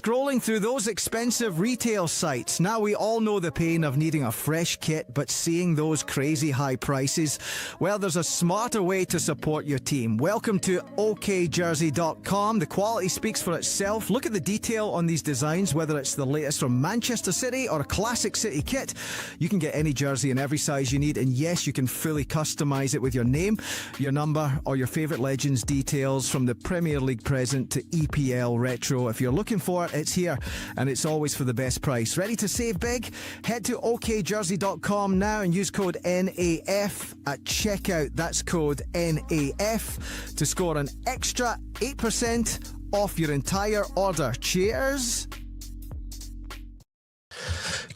Scrolling through those expensive retail sites, now we all know the pain of needing a fresh kit, but seeing those crazy high prices, well, there's a smarter way to support your team. Welcome to okjersey.com. The quality speaks for itself. Look at the detail on these designs, whether it's the latest from Manchester City or a classic City kit. You can get any jersey in every size you need, and yes, you can fully customise it with your name, your number, or your favourite legends details, from the Premier League present to EPL retro. If you're looking for it, it's here, and it's always for the best price. Ready to save big? Head to okjersey.com now and use code NAF at checkout. That's code NAF to score an extra 8% off your entire order. Cheers!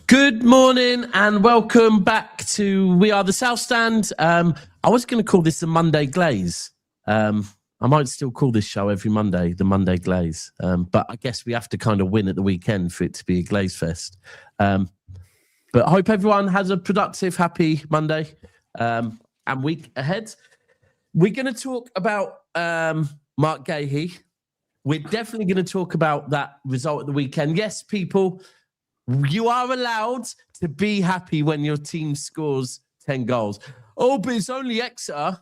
Good morning and welcome back to We Are the South Stand. I was going to call this the Monday Glaze. I might still call this show every Monday the Monday Glaze, but I guess we have to kind of win at the weekend for it to be a Glaze Fest. But I hope everyone has a productive, happy Monday and week ahead. We're going to talk about Marc Guehi. We're definitely going to talk about that result at the weekend. Yes, people, you are allowed to be happy when your team scores 10 goals. Oh, but it's only Exeter.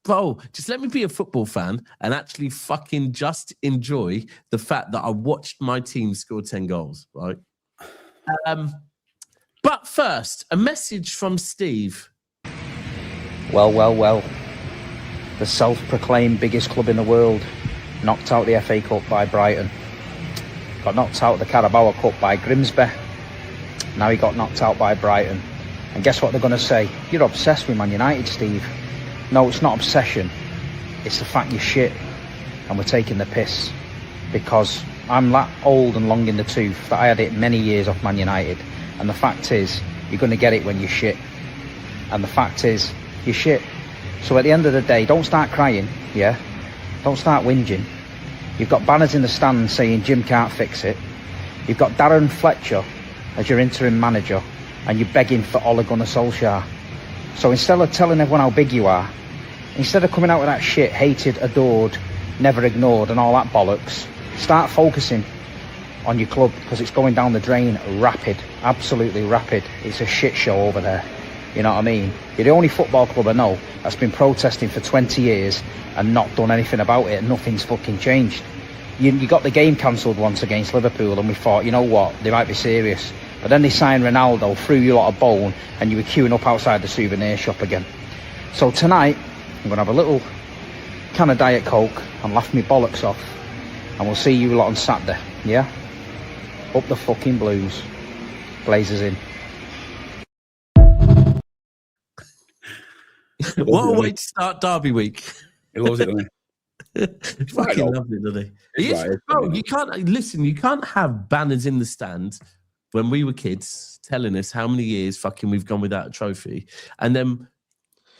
Bro, just let me be a football fan and actually fucking just enjoy the fact that I watched my team score 10 goals, right? But first, a message from Steve. Well. The self-proclaimed biggest club in the world knocked out the FA Cup by Brighton. Got knocked out of the Carabao Cup by Grimsby. Now he got knocked out by Brighton. And guess what they're going to say? You're obsessed with Man United, Steve. No, it's not obsession. It's the fact you're shit and we're taking the piss. Because I'm that old and long in the tooth that I had it many years off Man United. And the fact is, you're going to get it when you're shit. And the fact is, you're shit. So at the end of the day, don't start crying, yeah? Don't start whinging. You've got banners in the stands saying Jim can't fix it. You've got Darren Fletcher as your interim manager and you're begging for Ole Gunnar Solskjaer. So instead of telling everyone how big you are, instead of coming out with that shit, hated, adored, never ignored and all that bollocks, start focusing on your club because it's going down the drain rapid, absolutely rapid. It's a shit show over there. You know what I mean? You're the only football club I know that's been protesting for 20 years and not done anything about it, and nothing's fucking changed. You got the game cancelled once against Liverpool and we thought, you know what, they might be serious. But then they signed Ronaldo, threw you lot a bone, and you were queuing up outside the souvenir shop again. So tonight, I'm going to have a little can of Diet Coke and laugh me bollocks off. And we'll see you lot on Saturday, yeah? Up the fucking Blues. Glazers in. What a way to start Derby week. He loves it, doesn't he? Fucking loves it, doesn't he? He is, bro, you can't have banners in the stand when we were kids telling us how many years fucking we've gone without a trophy. And then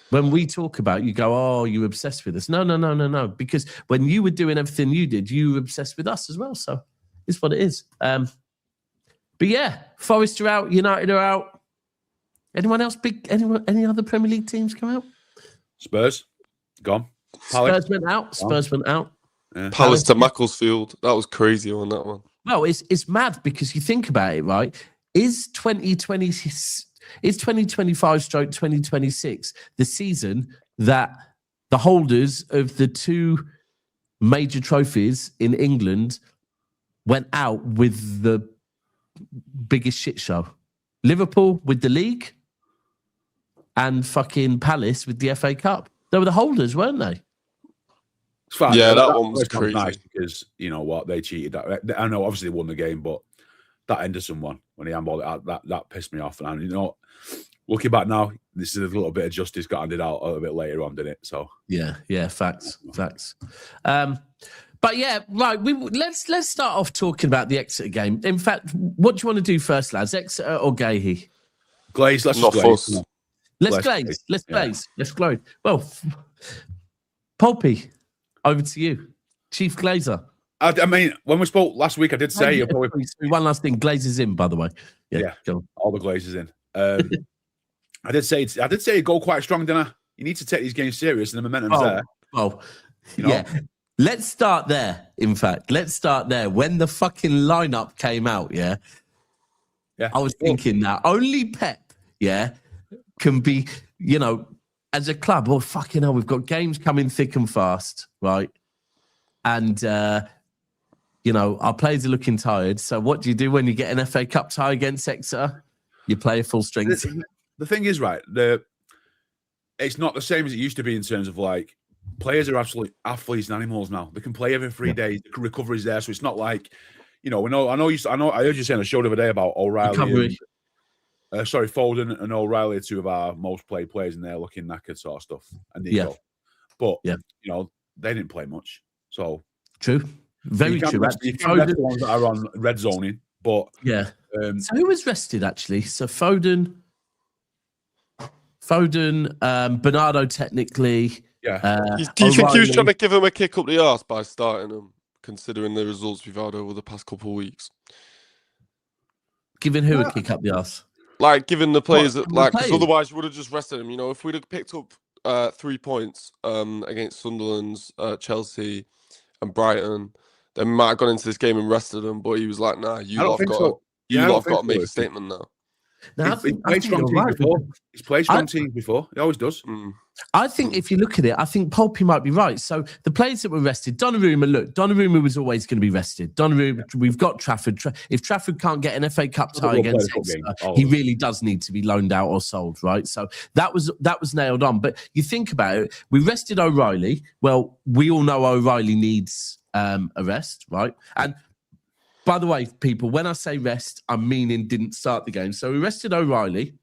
when we talk about it, you go, oh, you're obsessed with us. No. Because when you were doing everything you did, you were obsessed with us as well. So it's what it is. But yeah, Forest are out, United are out. Anyone else big? Any other Premier League teams come out? Spurs, gone. Spurs went out. Yeah. Palace to Macclesfield. That was crazy on that one. Well, it's mad because you think about it, right? Is 2025/2026 the season that the holders of the two major trophies in England went out with the biggest shit show? Liverpool with the league and fucking Palace with the FA Cup. They were the holders, weren't they? It's fine. Yeah, that one was crazy. Nice because, you know what, they cheated. I know, obviously, they won the game, but that Henderson one, when he handballed it out, that pissed me off. And, you know, looking back now, this is a little bit of justice got handed out a little bit later on, didn't it? So yeah, facts. But yeah, right. Let's start off talking about the Exeter game. In fact, what do you want to do first, lads? Exeter or Guehi? Glaze. Let's Not glaze. forced. Let's glaze. Let's glaze. Well, Pulpy, over to you, Chief Glazer. I mean, when we spoke last week, I did say you're probably one last thing. Glazes in, by the way. Yeah, go on. All the glazes in. I did say you go quite strong, didn't I? You need to take these games serious, and the momentum's there. Oh, you know? yeah. let's start there. In fact, let's start there. When the fucking lineup came out, yeah, I was thinking that only Pep, can be, as a club. Oh, fucking hell, we've got games coming thick and fast, right? And our players are looking tired. So what do you do when you get an FA Cup tie against Exeter? You play a full strength. The thing is, right, it's not the same as it used to be in terms of like players are absolute athletes and animals now. They can play every 3 days. The recovery's there, so it's not like I heard you saying on the show the other day about O'Reilly. Foden and O'Reilly are two of our most played players, and they're looking knackered, sort of stuff. And but they didn't play much, so true. Very true. You can rest the ones that are on red zoning, but so who was rested actually? So Foden, Bernardo technically. Yeah. Do you think he was trying to give him a kick up the arse by starting him, considering the results we've had over the past couple of weeks? Giving who a kick up the arse? Like giving the players because otherwise you would have just rested him. If we'd have picked up 3 points against Sunderland, Chelsea, and Brighton, then we might have gone into this game and rested them. But he was like, "Nah, you lot have got to make a statement now." He's played strong teams before. He's played strong teams before. He always does. I think if you look at it, I think Pulpy might be right. So the players that were rested, Donnarumma was always going to be rested. Donnarumma, we've got Trafford. If Trafford can't get an FA Cup tie against Exeter, he really does need to be loaned out or sold, right? So that was nailed on. But you think about it, we rested O'Reilly. Well, we all know O'Reilly needs a rest, right? And by the way, people, when I say rest, I'm meaning didn't start the game. So we rested O'Reilly.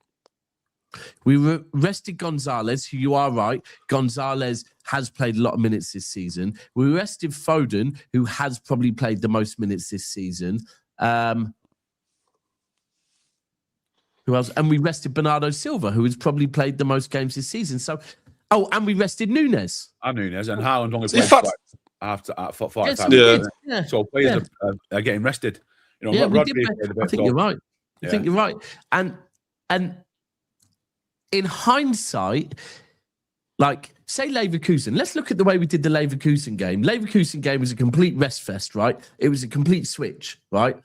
We rested Gonzalez, who you are right. Gonzalez has played a lot of minutes this season. We rested Foden, who has probably played the most minutes this season. Who else? And we rested Bernardo Silva, who has probably played the most games this season. So, and we rested Nunez. And Haaland only played after 5 times. So players are getting rested. I think you're right. I think you're right. And in hindsight, like, say Leverkusen. Let's look at the way we did the Leverkusen game. Leverkusen game was a complete rest fest, right? It was a complete switch, right?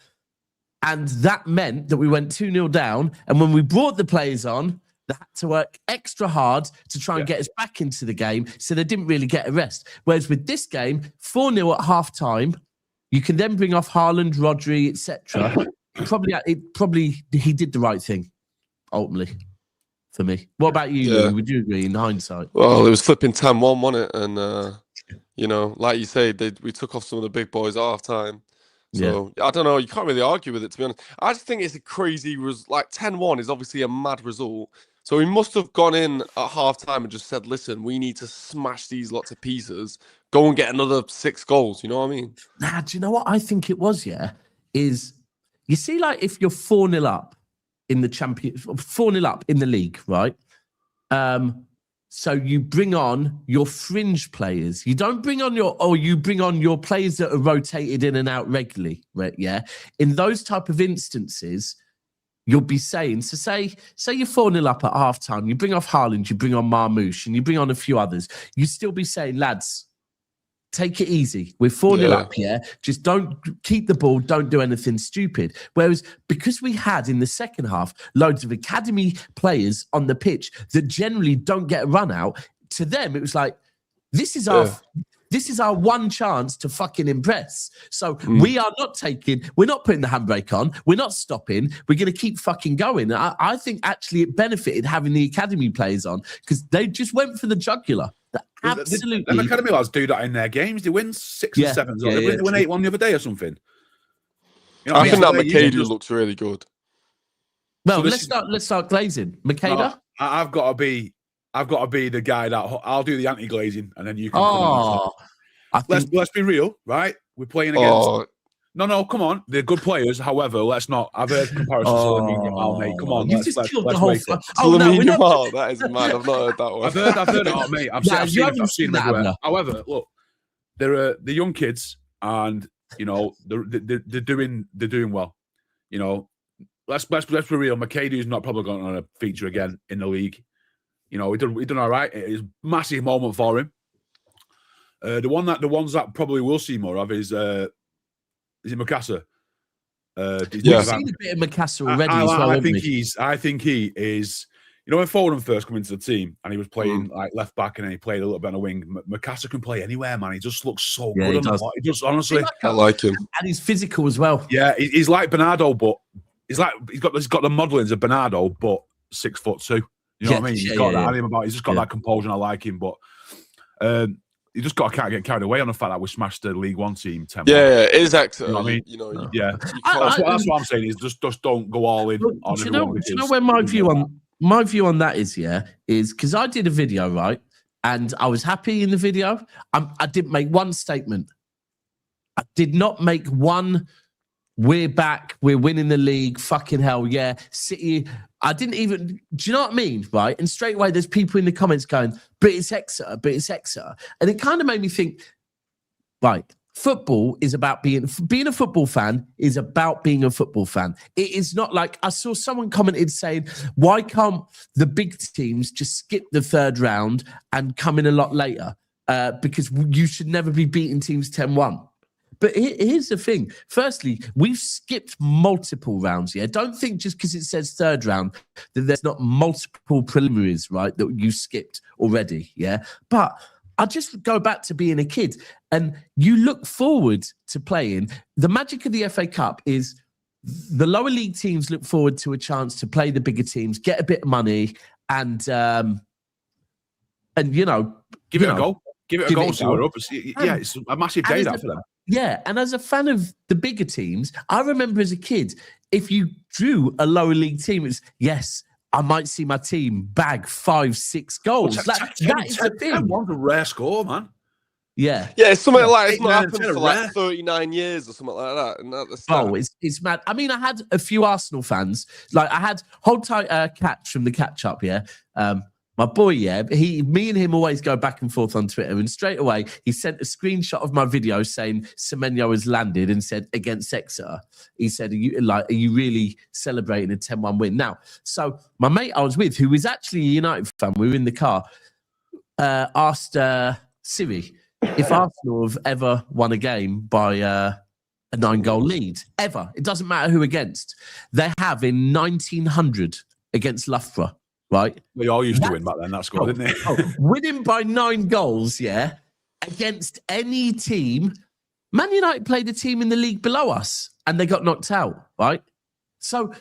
And that meant that we went 2-0 down. And when we brought the players on, they had to work extra hard to try and get us back into the game. So they didn't really get a rest. Whereas with this game, 4-0 at half time, you can then bring off Haaland, Rodri, etc. Probably he did the right thing, ultimately. For me. What about you, Louis? Would you agree in hindsight? Well, it was flipping 10-1, wasn't it? And, like you say, we took off some of the big boys at half time. So, I don't know. You can't really argue with it, to be honest. I just think it's a crazy... 10-1 is obviously a mad result. So we must have gone in at half time and just said, listen, we need to smash these lots of pieces. Go and get another 6 goals. You know what I mean? Nah, do you know what I think it was, is you see, like, if you're 4-0 up, in the 4-0 up in the league, right? So you bring on your fringe players. You don't bring on you bring on your players that are rotated in and out regularly, right? Yeah. In those type of instances, you'll be saying, so say you're 4-0 up at halftime, you bring off Haaland, you bring on Marmoush, and you bring on a few others. You still be saying, lads, take it easy. We're 4-0 up here. Just don't keep the ball. Don't do anything stupid. Whereas because we had in the second half loads of academy players on the pitch that generally don't get a run out, to them it was like, this is our one chance to fucking impress. So we're not putting the handbrake on. We're not stopping. We're going to keep fucking going. I think actually it benefited having the academy players on because they just went for the jugular. Absolutely. And academy lads do that in their games. They win 6 and 7. They win 8-1 the other day or something. I think that Makeda looks really good. Well, so let's start glazing. Makeda? No, I've got to be the guy that I'll do the anti-glazing and then you can let's be real, right? We're playing against No, come on. They're good players. However, let's not. I've heard comparisons to Lamine Yamal, mate. Come on. You just killed the whole... Lamine Yamal? That is mad. I've not heard that one. I've heard it, mate. I've seen it everywhere. However, look, they're the young kids and, they're doing well. Let's be real. Makedu's not probably going to feature again in the league. He done all right. It is a massive moment for him. The ones that probably will see more of is it Mikasa? We've seen a bit of Mikasa already as well. I think he is. You know, when Foden first came into the team and he was playing like left back and then he played a little bit on the wing, Mikasa can play anywhere, man. He just looks so good on the ball. He just honestly, I like him, and he's physical as well. Yeah, he's like Bernardo, but he's got the modelings of Bernardo, but 6'2". You know what I mean? He's got that. He's just got that composure. And I like him, but you just can't get carried away on the fact that we smashed the League One team 10. Yeah, it is Exeter. You know what I mean? You know, that's what I'm saying. Is just don't go all in. Do you know where my view on that is? Is because I did a video, right, and I was happy in the video. I didn't make one statement. I did not make one. We're back. We're winning the league. Fucking hell, yeah. City. I didn't even. Do you know what I mean? Right. And straight away, there's people in the comments going, "But it's Exeter. But it's Exeter." And it kind of made me think. Right. Football is about being a football fan is about being a football fan. It is not like I saw someone commented saying, "Why can't the big teams just skip the third round and come in a lot later? Because you should never be beating teams 10-1." But here's the thing. Firstly, we've skipped multiple rounds. Yeah, don't think just because it says third round that there's not multiple preliminaries, right? That you skipped already. Yeah, but I just go back to being a kid, and you look forward to playing. The magic of the FA Cup is the lower league teams look forward to a chance to play the bigger teams, get a bit of money, and you know, give it a go. Give it a go. See what up. Yeah, it's a massive day that for them. Yeah, and as a fan of the bigger teams, I remember as a kid, if you drew a lower league team, it's yes, I might see my team bag 5-6 goals. That is the thing. What a rare score, man. Yeah. Yeah, it's something like it's not happened for like 39 years or something like that. And it's mad. I mean, I had a few Arsenal fans. Like I had Hold Tight Catch from the Catch Up, yeah. My boy, yeah, me and him always go back and forth on Twitter, and straight away he sent a screenshot of my video saying Semenyo has landed and said against Exeter. He said, are you really celebrating a 10-1 win? Now, so my mate I was with, who was actually a United fan, we were in the car, asked Siri if Arsenal have ever won a game by a 9-goal lead. Ever. It doesn't matter who against. They have in 1900 against Loughborough. Right, they all used to win back then. That score, didn't they? Winning by 9 goals, yeah, against any team. Man United played a team in the league below us, and they got knocked out. Right, so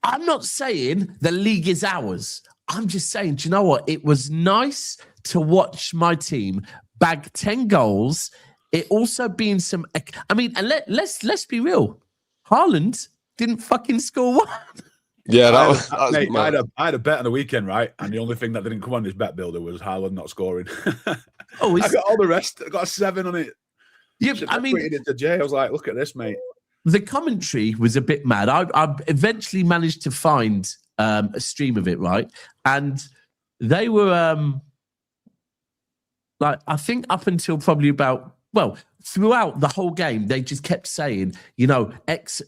I'm not saying the league is ours. I'm just saying, do you know what? It was nice to watch my team bag 10 goals. It also being some. I mean, and let's be real. Haaland didn't fucking score one. Yeah, I had a bet on the weekend, right? And the only thing that didn't come on this bet builder was Haaland not scoring. I got all the rest. I got a 7 on it. Yeah, I mean, it to Jay. I was like, look at this, mate. The commentary was a bit mad. I eventually managed to find a stream of it, right? And they were like, I think up until probably about, well, throughout the whole game, they just kept saying, you know,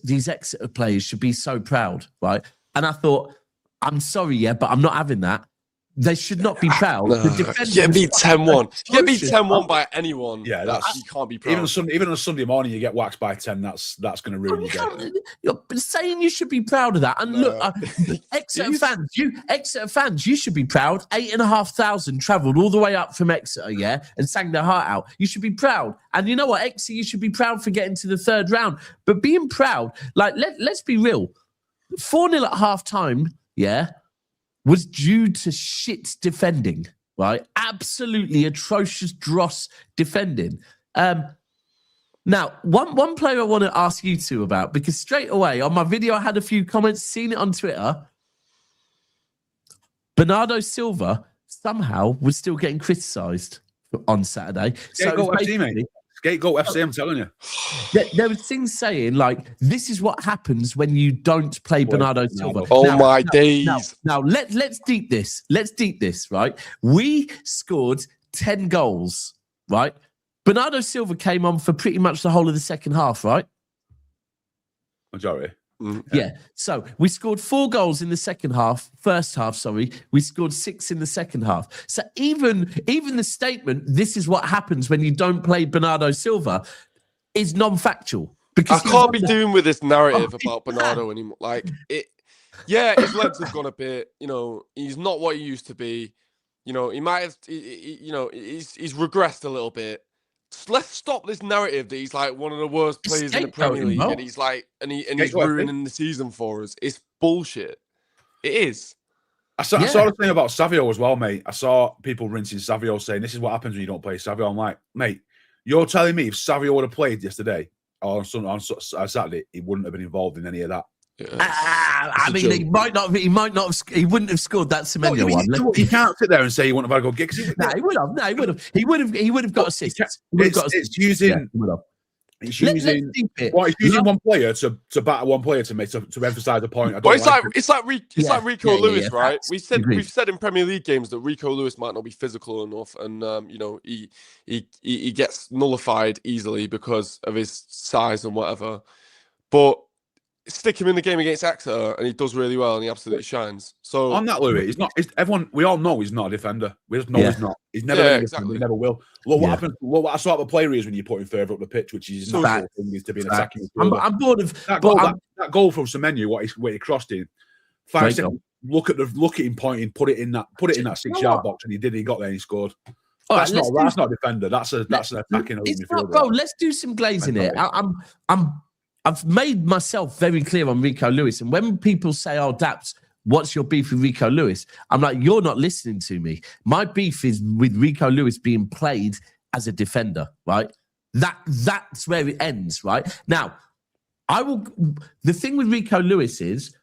these Exeter players should be so proud, right? And I thought, I'm sorry, yeah, but I'm not having that. They should not be proud. No. Get beat 10-1. Get beat 10-1 by anyone. Yeah, you can't be proud. Even on a Sunday morning, you get waxed by 10. That's going to ruin your day. You're saying you should be proud of that. And look, Exeter fans, you should be proud. 8,500 travelled all the way up from Exeter, yeah, and sang their heart out. You should be proud. And you know what, Exeter, you should be proud for getting to the third round. But being proud, like let's be real. 4-0 at half time, yeah, was due to shit defending, right? Absolutely atrocious dross defending. Now, one player I want to ask you two about, because straight away on my video, I had a few comments, seen it on Twitter. Bernardo Silva somehow was still getting criticised on Saturday. Scapegoat FC, I'm telling you. There was things saying like, this is what happens when you don't play Bernardo Silva. Oh my days. Now let's deep this. Let's deep this, right? We scored 10 goals, right? Bernardo Silva came on for pretty much the whole of the second half, right? Majority. Yeah. So we scored 4 goals in the first half, sorry. We scored 6 in the second half. So even the statement, this is what happens when you don't play Bernardo Silva, is non-factual. Because I can't be doing with this narrative about Bernardo anymore. Like, his legs have gone a bit, he's not what he used to be. He might have, he's regressed a little bit. Let's stop this narrative that he's like one of the worst players in the Premier League, and he's like, and he's ruining the season for us. It's bullshit. It is. I saw the thing about Savio as well, mate. I saw people rinsing Savio, saying this is what happens when you don't play Savio. I'm like, mate, you're telling me if Savio would have played yesterday or on Saturday, he wouldn't have been involved in any of that. I mean, he wouldn't have scored that Semenyo one. You can't sit there and say he wouldn't have had a good gig. No, he would have. No, he would have got assists. It's using one player to batter one player to emphasise the point. It's like Rico Lewis, right? We've said in Premier League games that Rico Lewis might not be physical enough, and he gets nullified easily because of his size and whatever. But stick him in the game against Exeter, and he does really well, and he absolutely shines. So on that, Louis, everyone. We all know he's not a defender. We just know he's not. He's never been a defender. He never will. Look what happened. Look what I saw the player is when you put him further up the pitch, which is natural thing is to be an attacking. I'm bored of that goal from Semenyo. Where he crossed in 5 seconds. Look at him pointing. Put it in that 6-yard box, and he did. He got there and he scored. That's not a defender. That's an attacking. It's not goal. Let's do some glazing here. I've made myself very clear on Rico Lewis. And when people say, oh, Daps, what's your beef with Rico Lewis? I'm like, you're not listening to me. My beef is with Rico Lewis being played as a defender, right? That's where it ends, right? Now, the thing with Rico Lewis is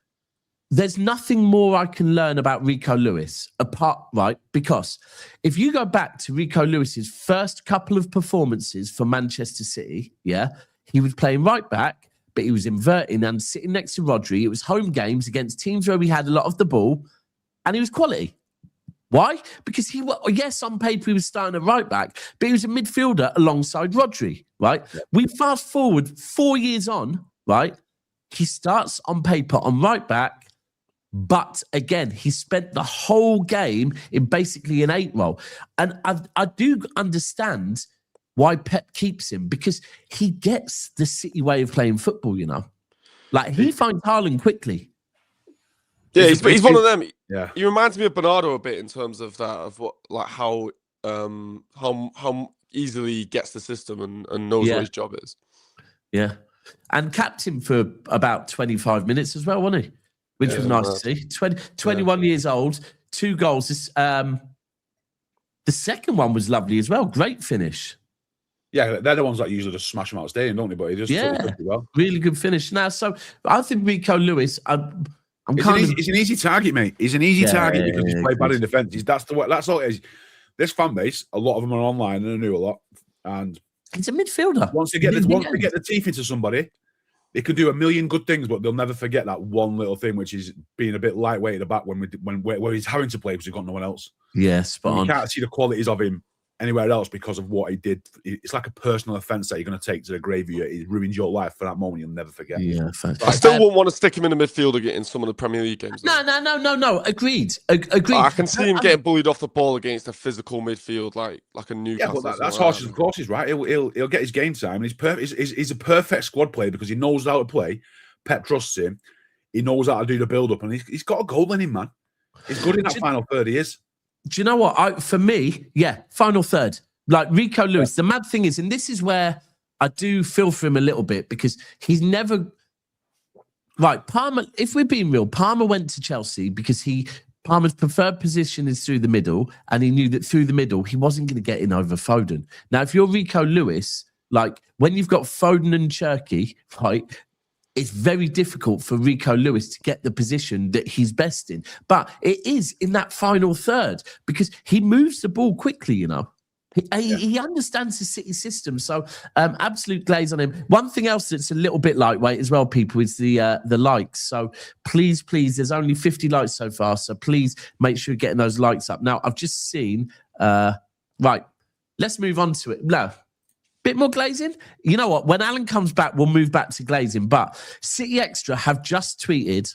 there's nothing more I can learn about Rico Lewis apart, right? Because if you go back to Rico Lewis's first couple of performances for Manchester City, he was playing right back, but he was inverting and sitting next to Rodri. It was home games against teams where we had a lot of the ball, and he was quality. Why? Because on paper he was starting at right back, but he was a midfielder alongside Rodri, right? Yeah. We fast forward 4 years on, right? He starts on paper on right back, but again, he spent the whole game in basically an 8 role. And I do understand why Pep keeps him, because he gets the City way of playing football, Like, he finds Haaland quickly. Yeah, he's one of them. Yeah. He reminds me of Bernardo a bit in terms of that, of what, like how easily he gets the system and knows what his job is. Yeah. And capped him for about 25 minutes as well, wasn't he? Which was nice to see. 21 years old, 2 goals. The second one was lovely as well. Great finish. Yeah, they're the ones that usually just smash them out of stadium, don't they? But he just well. Really good finish. Now, so I think Rico Lewis, he's an easy target, mate. He's an easy target because he's played bad in defence. That's all it is. This fan base, a lot of them are online and they knew a lot. And he's a midfielder. Once they get the teeth into somebody, they can do a million good things, but they'll never forget that one little thing, which is being a bit lightweight at the back when he's having to play because he's got no one else. Yeah, spot on. You can't see the qualities of him anywhere else because of what he did. It's like a personal offence that you're going to take to the grave. It ruins your life for that moment. You'll never forget. Yeah, I still wouldn't want to stick him in the midfield again in some of the Premier League games. No. Agreed. I can see him getting bullied off the ball against a physical midfield like a Newcastle. Yeah, but that's horses and horses, right? He'll get his game time. He's a perfect squad player because he knows how to play. Pep trusts him. He knows how to do the build-up, and he's got a goal in him, man. He's good in that final third. He is. Do you know what? For me, final third. Like Rico Lewis, the mad thing is, and this is where I do feel for him a little bit because he's never... Right, Palmer, if we're being real, Palmer went to Chelsea because Palmer's preferred position is through the middle, and he knew that through the middle, he wasn't going to get in over Foden. Now, if you're Rico Lewis, like when you've got Foden and Cherky, right, it's very difficult for Rico Lewis to get the position that he's best in. But it is in that final third because he moves the ball quickly, He understands the City system. So absolute glaze on him. One thing else that's a little bit lightweight as well, people, is the likes. So please, there's only 50 likes so far. So please make sure you're getting those likes up. Now, I've just seen... right, let's move on to it. No. Bit more glazing. You know what? When Alan comes back, we'll move back to glazing. But City Extra have just tweeted,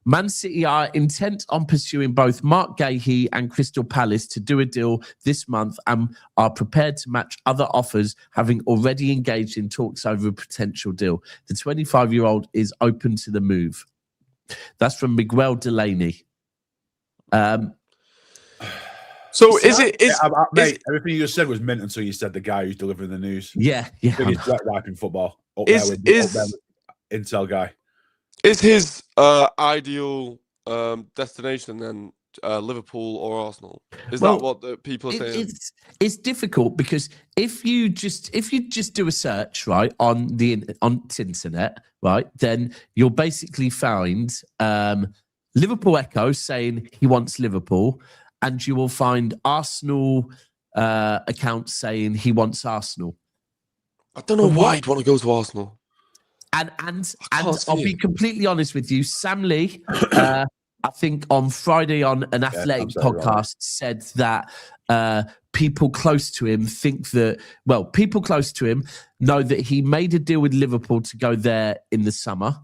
Man City are intent on pursuing both Marc Guehi and Crystal Palace to do a deal this month and are prepared to match other offers, having already engaged in talks over a potential deal. The 25-year-old is open to the move. That's from Miguel Delaney. So is it? Mate, everything you just said was mint until you said the guy who's delivering the news. Yeah. Biggest wet wipe in football. Up there with Intel guy. Is his ideal destination then Liverpool or Arsenal? Is that what the people are saying? It's difficult because if you just do a search right on the internet, right, then you'll basically find Liverpool Echo saying he wants Liverpool, and you will find Arsenal accounts saying he wants Arsenal. I don't know why he'd want to go to Arsenal. And I'll be completely honest with you, Sam Lee, I think on Friday on an Athletic podcast said that people close to him people close to him know that he made a deal with Liverpool to go there in the summer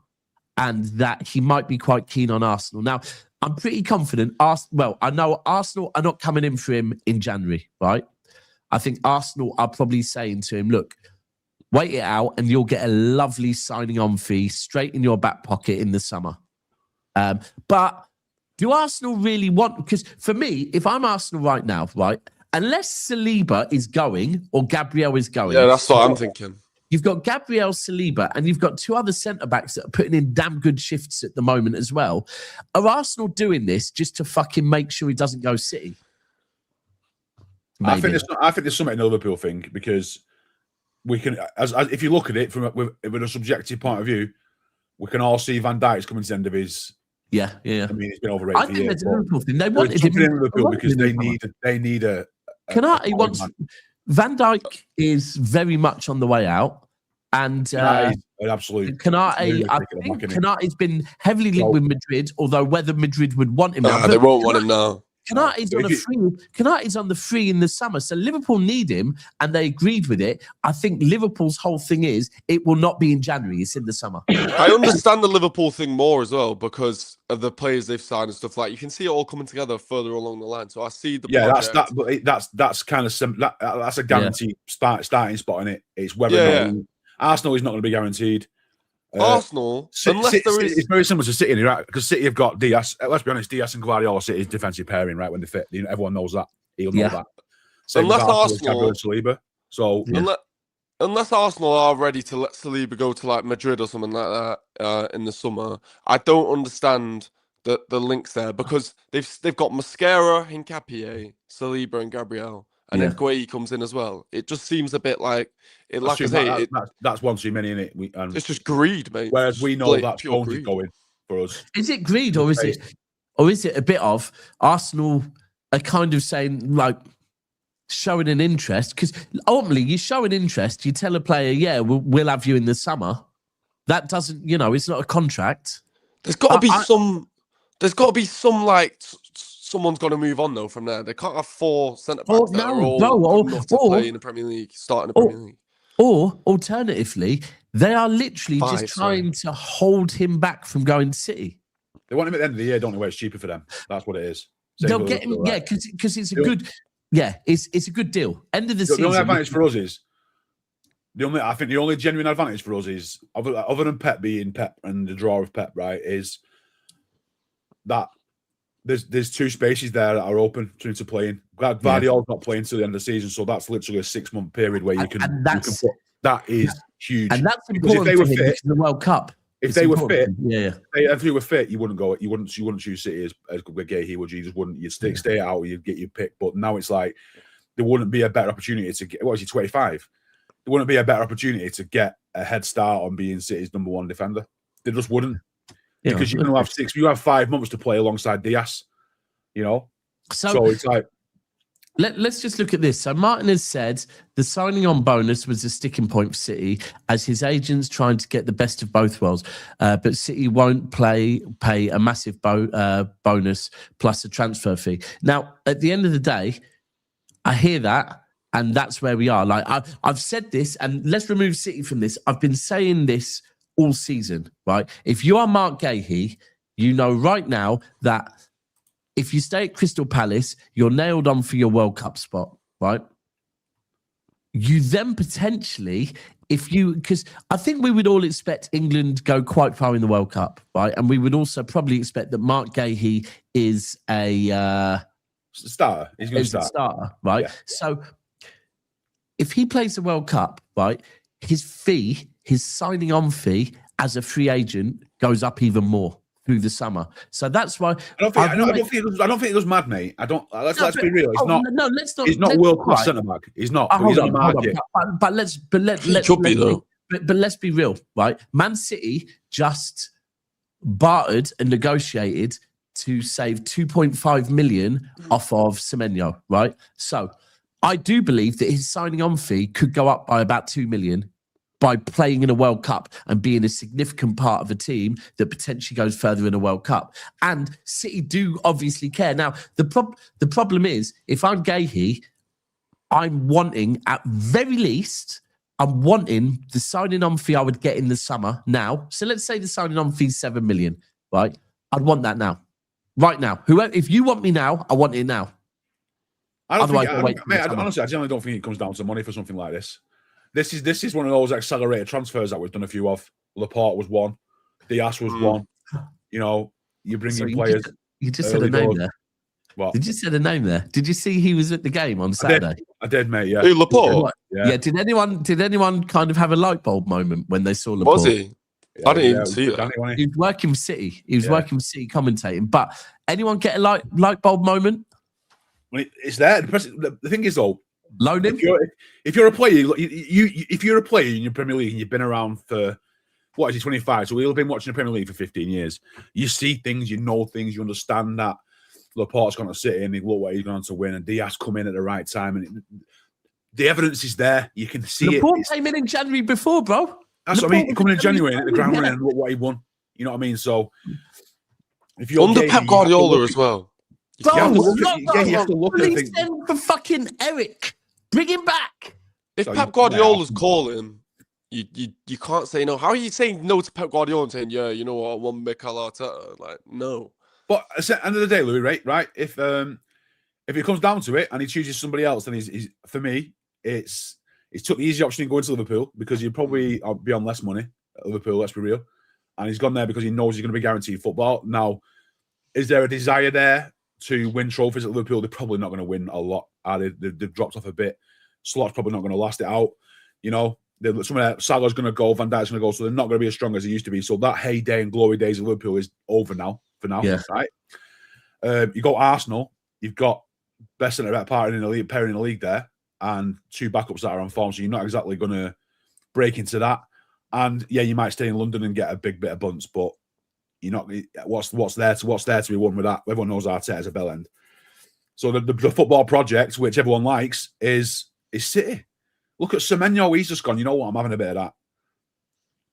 and that he might be quite keen on Arsenal. Now, I'm pretty confident. I know Arsenal are not coming in for him in January, right? I think Arsenal are probably saying to him, look, wait it out and you'll get a lovely signing on fee straight in your back pocket in the summer. But do Arsenal really want... Because for me, if I'm Arsenal right now, right, unless Saliba is going or Gabriel is going... Yeah, that's what I'm thinking. You've got Gabriel, Saliba, and you've got two other centre-backs that are putting in damn good shifts at the moment as well. Are Arsenal doing this just to fucking make sure he doesn't go City? Maybe. I think there's something in the Liverpool thing because we can, as if you look at it from with a subjective point of view, we can all see Van Dijk's coming to the end of his... Yeah. I mean, he's been overrated. I think there's a Liverpool thing. They wanted him in Liverpool because they need a... Kanate wants... Van Dijk is very much on the way out, and absolutely. Kanate's been heavily linked with Madrid. Although whether Madrid would want him, they won't want him now. Kanate's on the free in the summer, so Liverpool need him, and they agreed with it. I think Liverpool's whole thing is it will not be in January; it's in the summer. I understand the Liverpool thing more as well because of the players they've signed and stuff. Like you can see it all coming together further along the line. So I see the that's kind of that's a guaranteed starting spot in it. It's whether Arsenal is not going to be guaranteed. Arsenal, unless there is... It's very similar to City, right? Because City have got Diaz. Let's be honest, Diaz and Gvardiol are City's defensive pairing, right? When they fit, everyone knows that. He'll know that. Unless Arsenal, Saliba. So unless Arsenal are ready to let Saliba go to like Madrid or something like that in the summer, I don't understand the links there because they've got Mascara, Hincapié, Saliba, and Gabriel. And then Guehi comes in as well. It just seems a bit like it. Like I say, that's one too many in it. It's just greed, mate. Whereas we know that's going for us. Is it greed or is it a bit of Arsenal are kind of saying like showing an interest? Because ultimately, you show an interest, you tell a player, we'll have you in the summer. That doesn't, it's not a contract. There's got to be some. There's got to be some like. Someone's got to move on though from there. They can't have four centre backs that are all enough to play in the Premier League, starting the Premier League. Or alternatively, they are literally just trying to hold him back from going to City. They want him at the end of the year, don't they? Where it's cheaper for them. That's what it is. They'll get him, because it's a good, it's a good deal. End of the season. The only advantage for us is I think the only genuine advantage for us is other than Pep being Pep and the draw of Pep, right? Is that. There's two spaces there that are open to play in. Vardial's not playing till the end of the season, so that's literally a 6-month period where you can put. That is huge. And that's important if they were fit in the World Cup. If they were fit, if they were fit, you wouldn't go. You wouldn't choose City as Guehi, would you? You just wouldn't. You'd stay out. You'd get your pick. But now it's like there wouldn't be a better opportunity to get. What is he? 25. There wouldn't be a better opportunity to get a head start on being City's #1 defender. There just wouldn't. Because you're going to have you have 5 months to play alongside Diaz, So it's like... Let's just look at this. So Martin has said the signing on bonus was a sticking point for City as his agent's trying to get the best of both worlds. But City won't pay a massive bonus plus a transfer fee. Now, at the end of the day, I hear that. And that's where we are. Like I've said this, and let's remove City from this. I've been saying this all season, right? If you are Marc Guehi, you know right now that if you stay at Crystal Palace, you're nailed on for your World Cup spot, right? You then potentially, because I think we would all expect England go quite far in the World Cup, right? And we would also probably expect that Marc Guehi is a starter. He's going to start. A starter, right? Yeah. So if he plays the World Cup, right, his signing on fee as a free agent goes up even more through the summer. So that's why I don't think it does mad, mate. Let's be real. It's not. No, let's not. He's not world class centre back. He's not. But he's on the market. But let's be real, right? Man City just bartered and negotiated to save 2.5 million off of Semenyo, right? So I do believe that his signing on fee could go up by about 2 million by playing in a World Cup and being a significant part of a team that potentially goes further in a World Cup. And City do obviously care. Now, the problem is, if I'm Guehi, I'm wanting, at very least, I'm wanting the signing on fee I would get in the summer now. So let's say the signing on fee is 7 million, right? I'd want that now. Right now. If you want me now, I want it now. Honestly, I generally don't think it comes down to money for something like this. This is one of those accelerated transfers that we've done a few of. Laporte was one. Diaz was one. You know, you bring in players. You just said a name there. What? Did you say the name there? Did you see he was at the game on Saturday? I did, mate. Yeah. Who, Laporte? Yeah. Did anyone kind of have a light bulb moment when they saw Laporte? Was he? I didn't even see that. He was working for City. He was working for City commentating. But anyone get a light bulb moment? Well, it's there. The thing is, though, loan him. If you're a player, if you're a player in your Premier League and you've been around for what is he, 25? So we've been watching the Premier League for 15 years. You see things, you know things, you understand that Laporte's going to sit in, and look what he's going to win, and Diaz come in at the right time, and the evidence is there. You can see Laporte came in January before, bro. That's what I mean. He coming in January and at the ground running, and look what he won. You know what I mean? So if you're under Pep Guardiola as well. Bro, you have to look at things. Send for fucking Eric. Bring him back. If Pep Guardiola's calling, you can't say no. How are you saying no to Pep Guardiola and saying, yeah, you know what, I want Mikel Arteta? Like, no. But at the end of the day, Louis, right? If it comes down to it and he chooses somebody else, then he's for me, he's took the easy option in going to Liverpool because he'd probably be on less money at Liverpool, let's be real. And he's gone there because he knows he's going to be guaranteed football. Now, is there a desire there to win trophies at Liverpool? They're probably not going to win a lot, are they? They've dropped off a bit. Slot's probably not going to last it out. You know, Salah's going to go, Van Dijk's going to go, so they're not going to be as strong as they used to be. So that heyday and glory days of Liverpool is over now, right? You got Arsenal, you've got best centre-back pairing in the league there, and two backups that are on form, so you're not exactly going to break into that. And yeah, you might stay in London and get a big bit of bunts, but you're not. What's there to be won with that? Everyone knows Arteta's a bell end. So the football project, which everyone likes, is City. Look at Semenyo. He's just gone, you know what, I'm having a bit of that.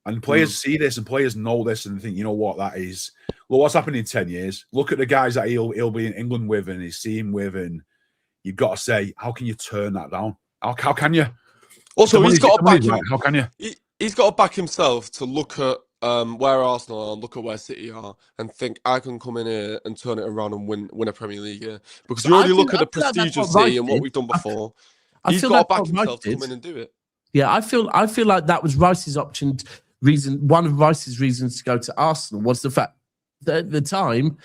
And players see this and players know this and think, you know what, that is. Well, what's happened in 10 years? Look at the guys that he'll be in England with and he's seen with, and you've got to say, how can you turn that down? How can you? Also, he's got to back him. How can you? He's got to back himself to look at where Arsenal are and look at where City are and think, I can come in here and turn it around and win a Premier League here. Because you already look at the prestige of City and what we've done before. He's got to back himself to come in and do it. Yeah, I feel like that was Rice's reason. One of Rice's reasons to go to Arsenal was the fact that at the time,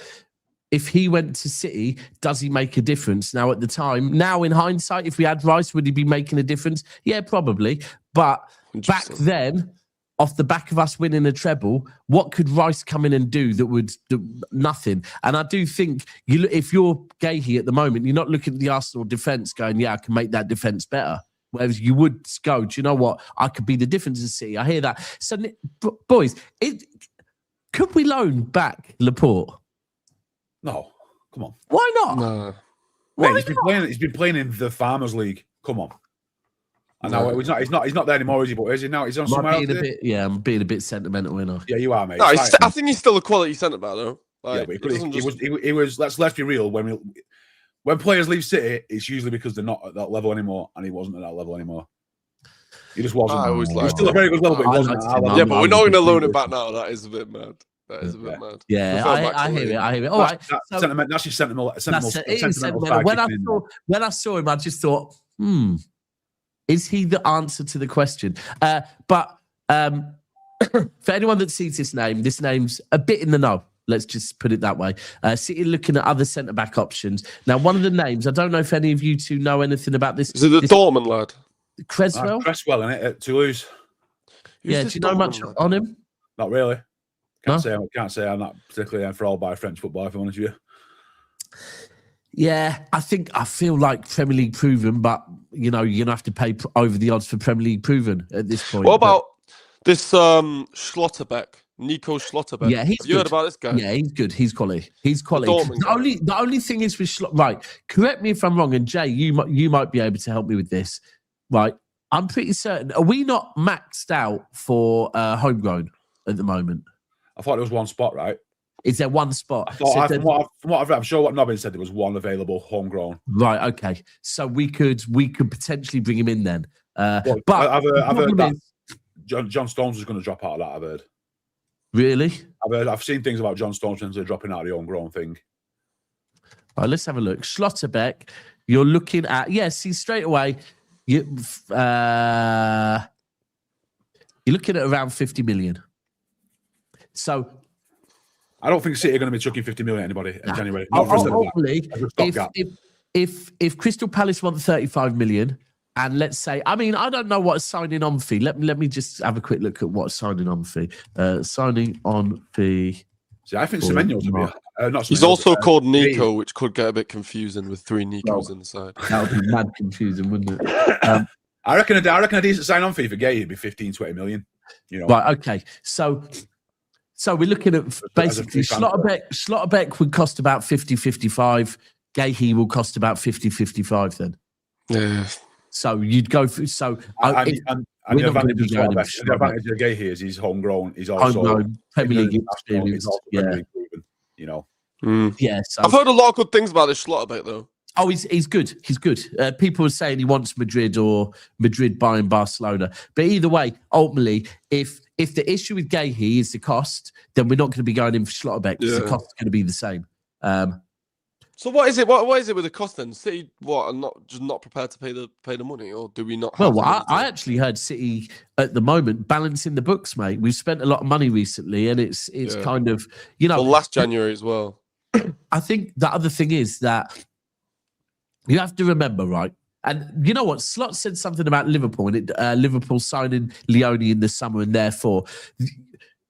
if he went to City, does he make a difference? Now, at the time, now in hindsight, if we had Rice, would he be making a difference? Yeah, probably. But 100%. Back then, off the back of us winning a treble, what could Rice come in and do that would do nothing? And I do think if you're Guehi at the moment, you're not looking at the Arsenal defence going, yeah, I can make that defence better. Whereas you would go, do you know what? I could be the difference in City. I hear that. So, boys, could we loan back Laporte? No, come on. Why not? No. Mate, he's been playing in the Farmers League. Come on. And now he's not there anymore, is he? But is he now? He's on somewhere else. I'm being a bit sentimental, enough. Yeah, you are, mate. No, I think he's still a quality centre back, though. Like, yeah, but he was. Let's be real. when players leave City, it's usually because they're not at that level anymore, and he wasn't at that level anymore. He just wasn't. I always He was liked still a him. very good level, but he I wasn't. liked At our him. level. Yeah, but we're not going to loan him back. back now. That is a bit mad. That is a bit mad. Yeah, I hear it. I hear it. All right. That's your sentimental. Sentimental. When I saw him, I just thought, is he the answer to the question? But for anyone that sees this name's a bit in the know. Let's just put it that way. City looking at other centre-back options. Now, one of the names, I don't know if any of you two know anything about this. Is it the Dortmund lad? Creswell? Creswell, innit? At Toulouse. Yeah, do you know much on him? Not really. Can't say I'm not particularly enthralled by French football, if I'm honest with you. Yeah, I feel like Premier League proven, but, you're going to have to pay over the odds for Premier League proven at this point. What about this Schlotterbeck? Nico Schlotterbeck. Yeah, he's Have you heard about this guy? Yeah, he's good. He's quality. The only thing is with right. Correct me if I'm wrong, and Jay, you might be able to help me with this. Right, I'm pretty certain. Are we not maxed out for homegrown at the moment? I thought there was one spot, right? Is there one spot? From what I've read, I'm sure what Nobbin said, there was one available homegrown. Right. Okay. So we could potentially bring him in then. But I've heard that John Stones was going to drop out of that. I've heard. Really? I've seen things about John Stones since they're dropping out of the homegrown thing. All right, let's have a look. Schlotterbeck, you're looking at see straight away. You're looking at around 50 million. So I don't think City are going to be chucking 50 million at anybody in January. Hopefully, if Crystal Palace want 35 million, and let's say, I don't know what a signing on fee. Let me just have a quick look at what a signing on fee. Signing on fee. See, I think Semenyo's going to be not. He's also called Nico, which could get a bit confusing with three Nicos inside. That would be mad confusing, wouldn't it? I reckon a decent sign on fee for Guehi would be 15, 20 million. Right. Okay. So we're looking at basically Schlotterbeck would cost about 50, 55. Guehi will cost about 50, 55 then. Yeah. So you'd go through. So the advantage of Guehi is he's homegrown. He's also homegrown, Premier League experience. Yeah. So I've heard a lot of good things about this Schlotterbeck though. Oh, he's good. He's good. People are saying he wants Madrid or Madrid buying Barcelona. But either way, ultimately, if the issue with Guehi is the cost, then we're not going to be going in for Schlotterbeck because the cost is going to be the same. So what is it? What is it with the cost then? City are not prepared to pay the money, or do we not? Well, I actually heard City at the moment balancing the books, mate. We've spent a lot of money recently, and it's kind of Well, last January as well. I think the other thing is that you have to remember, right? And you know what? Slot said something about Liverpool, and Liverpool signing Leone in the summer, and therefore,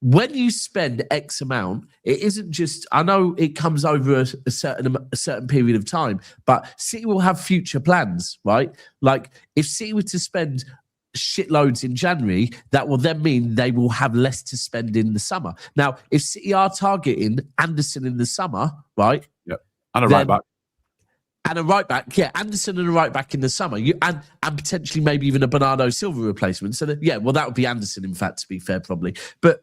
when you spend X amount, it isn't just. I know it comes over a certain period of time, but City will have future plans, right? Like if City were to spend shitloads in January, that will then mean they will have less to spend in the summer. Now, if City are targeting Anderson in the summer, right? Yep, and a right back. And a right back, Anderson and a right back in the summer, and potentially maybe even a Bernardo Silva replacement. So that would be Anderson, in fact, to be fair, probably. But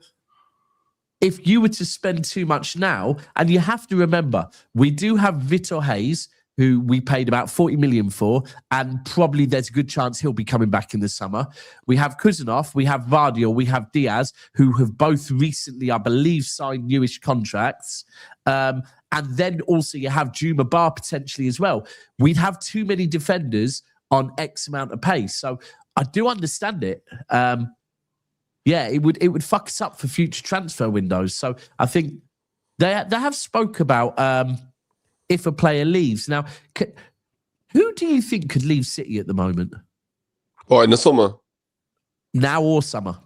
if you were to spend too much now, and you have to remember, we do have Vitor Hayes, who we paid about 40 million for, and probably there's a good chance he'll be coming back in the summer. We have Kuzanov, we have Vardial, we have Diaz, who have both recently, I believe, signed newish contracts. And then also you have Juma Bar potentially as well. We'd have too many defenders on X amount of pay. So I do understand it. It would fuck us up for future transfer windows. So I think they have spoke about if a player leaves. Now, who do you think could leave City at the moment? What, in the summer? Now or summer?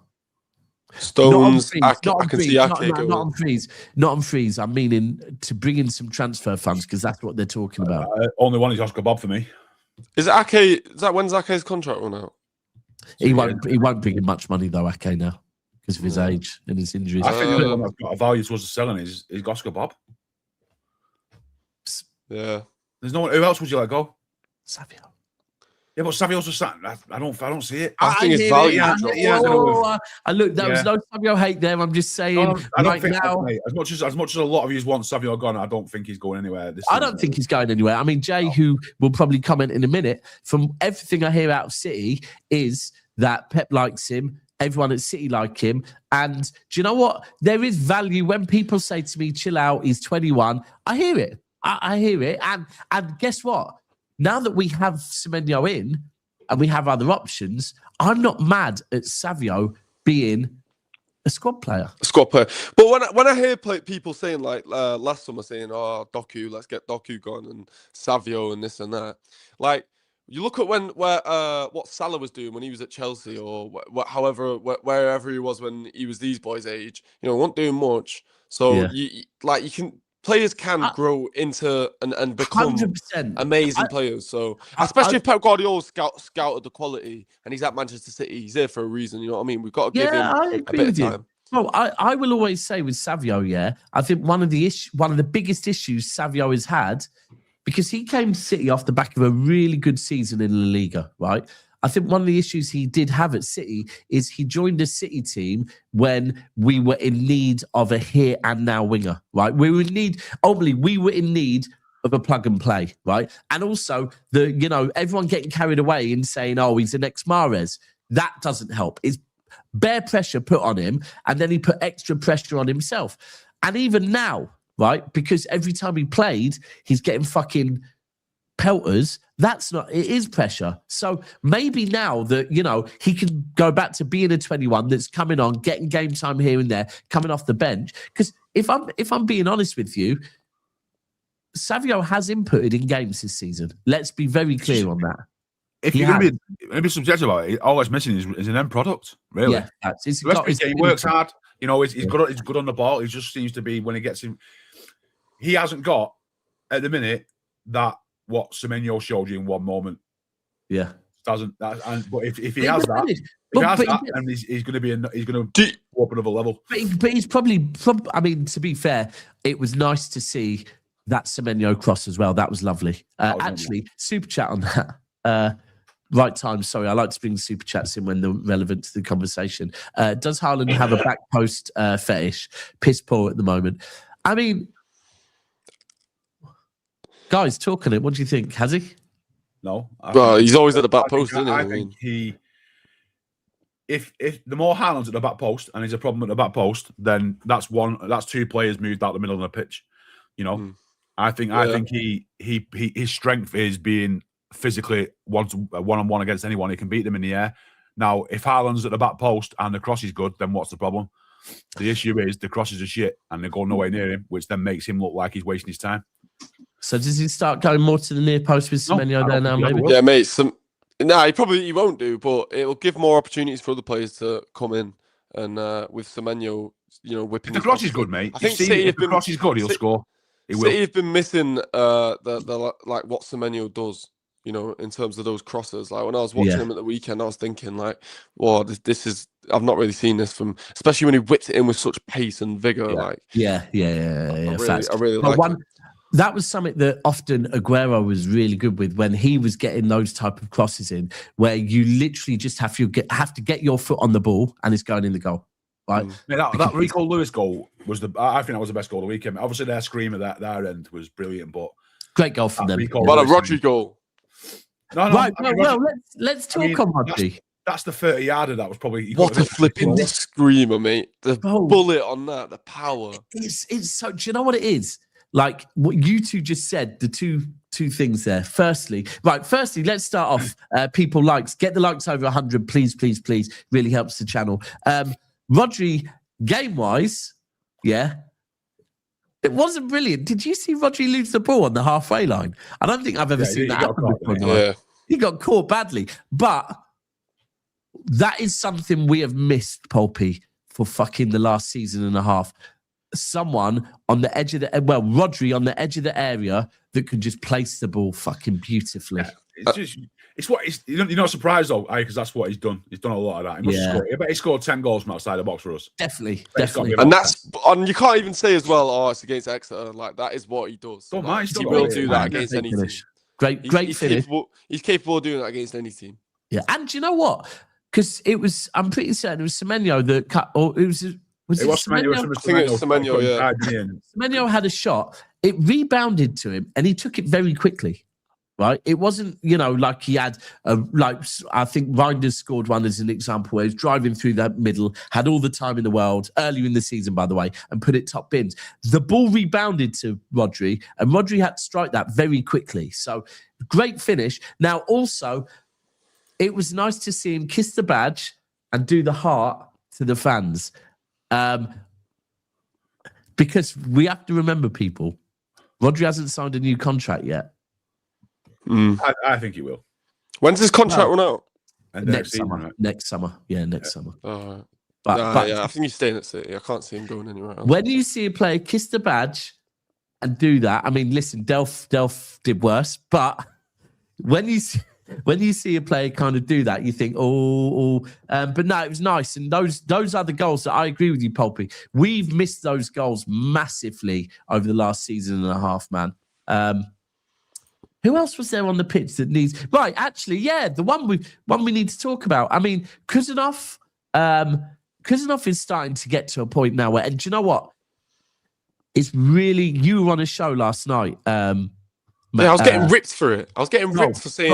Stones, I can see Ake going. Not on freeze. I'm meaning to bring in some transfer funds because that's what they're talking about. Only one is Josko Bob for me. Is it Ake? When's Ake's contract run out? He won't bring in much money though, Ake, now because of his age and his injuries. I think the only one that's got a value towards the selling is Josko Bob. Yeah. There's no one. Who else would you let go? Savio. Yeah, but Savio's just sat. I don't see it. I think it's hear value. it. Yeah, Look, there was no Savio hate there. I'm just saying. I don't right think now, mate, as much as a lot of you want Savio gone, I don't think he's going anywhere. I don't think he's going anywhere. I mean, Jay, who will probably comment in a minute, from everything I hear out of City, is that Pep likes him. Everyone at City like him. And do you know what? There is value when people say to me, chill out, he's 21. I hear it. I hear it. And guess what? Now that we have Semenyo in and we have other options, I'm not mad at Savio being a squad player. But when I hear people saying, like, last summer saying, oh, Doku, let's get Doku gone, and Savio and this and that, like, you look at what Salah was doing when he was at Chelsea, or wherever he was when he was these boys' age, weren't doing much. So players can grow into and become 100%. amazing players. So especially if Pep Guardiola scouted the quality and he's at Manchester City, he's there for a reason. You know what I mean? We've got to give him a bit of time. Well, I will always say with Savio, I think one of the biggest issues Savio has had, because he came to City off the back of a really good season in La Liga, right? I think one of the issues he did have at City is he joined a City team when we were in need of a here and now winger, right? We were in need of a plug and play, right? And also everyone getting carried away and saying, oh, he's the next Mahrez. That doesn't help. It's bare pressure put on him, and then he put extra pressure on himself. And even now, right, because every time he played, he's getting fucking pelters. It is pressure. So maybe now that, he can go back to being a 21 that's coming on, getting game time here and there, coming off the bench. Because if I'm being honest with you, Savio has inputted in games this season. Let's be very clear on that. If you're going to be subjective about it, all it's missing is an end product, really. Yeah, he works hard. He's good on the ball. He just seems to be, when he gets him, he hasn't got, at the minute, that what Semenyo showed you in one moment. Yeah. Doesn't that? But if he has that, and he's going to go up another level. But he's probably. I mean, to be fair, it was nice to see that Semenyo cross as well. That was lovely. Actually, super chat on that. Right time. Sorry, I like to bring super chats in when they're relevant to the conversation. Does Haaland have a back post fetish? Piss poor at the moment. I mean, guys, talk on it. What do you think? Has he? No. Well, he's always at the back post, isn't he? I think if the more Haaland's at the back post and he's a problem at the back post, then that's two players moved out the middle of the pitch. I think his strength is being physically one-on-one against anyone. He can beat them in the air. Now, if Haaland's at the back post and the cross is good, then what's the problem? The issue is the crosses are shit and they go nowhere near him, which then makes him look like he's wasting his time. So does he start going more to the near post with Semenyo there now, maybe? Yeah, mate. He won't do, but it'll give more opportunities for other players to come in. And with Semenyo, whipping. If the cross is good, mate. I think if the cross is good, he'll score. City have been missing the like what Semenyo does. In terms of those crosses. Like when I was watching him at the weekend, I was thinking like, "Wow, this is." I've not really seen this from, especially when he whipped it in with such pace and vigor. Yeah. I really like it. That was something that often Aguero was really good with when he was getting those type of crosses in, where you literally just have to get your foot on the ball and it's going in the goal. Right? That Rico Lewis goal was I think that was the best goal of the weekend. Obviously, their scream at their end was brilliant, but great goal from them. But a Rodri goal. No. Right. Let's talk on Rodri. That's the 30-yarder. That was probably what a flipping screamer, mate. The bullet on that, the power. It's so. Do you know what it is? Like what you two just said, the two things there. Firstly, let's start off. People get the likes over 100, please. Really helps the channel. Rodri, game-wise, it wasn't brilliant. Did you see Rodri lose the ball on the halfway line? I don't think I've ever seen that happen before. He got caught badly. But that is something we have missed, Pulpy, for fucking the last season and a half. Someone on the edge of Rodri on the edge of the area that could just place the ball fucking beautifully. You're not surprised though, because that's what he's done. He's done a lot of that. I bet he scored 10 goals from outside the box for us. Definitely. And you can't even say as well, it's against Exeter. Like that is what he does. He will do that against any team. Great He's finish. He's capable of doing that against any team. Yeah, and do you know what? Because I'm pretty certain it was Semenyo that cut, or it was Semenyo? I think it was Semenyo, yeah. Semenyo had a shot. It rebounded to him, and he took it very quickly. Right? It wasn't, like he had, I think Reinders scored one as an example where he was driving through that middle, had all the time in the world, earlier in the season, by the way, and put it top bins. The ball rebounded to Rodri, and Rodri had to strike that very quickly. So, great finish. Now, also, it was nice to see him kiss the badge and do the heart to the fans. Because we have to remember, people, Rodri hasn't signed a new contract yet. I think he will. When's his contract run out? Next summer. Right? Next summer. Yeah, next summer. But I think he's staying at City. I can't see him going anywhere else. When you see a player kiss the badge and do that, I mean, listen, Delph did worse, but when you see a player kind of do that, you think, but no, it was nice. And those are the goals that I agree with you, Pulpy. We've missed those goals massively over the last season and a half, man. Who else was there on the pitch that needs... Right, actually, yeah, the one we need to talk about. I mean, Kuzanov is starting to get to a point now where... And do you know what? It's really... You were on a show last night. Yeah, I was getting ripped for it. I was getting ripped for saying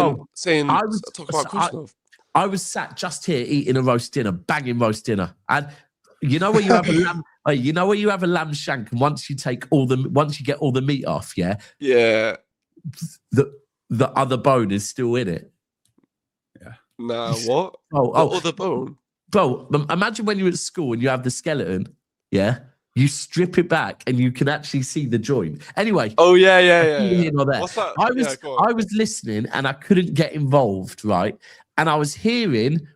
talk about Kuzanov. I was sat just here eating a roast dinner, banging roast dinner. And you know where you have a lamb... You know where you have a lamb shank and once you get all the meat off, yeah? Yeah. The other bone is still in it. Yeah. Nah, what? The other bone? Bro, imagine when you're at school and you have the skeleton, yeah? You strip it back and you can actually see the joint. Anyway. Oh, yeah. What's that? I was listening and I couldn't get involved, right? And I was hearing...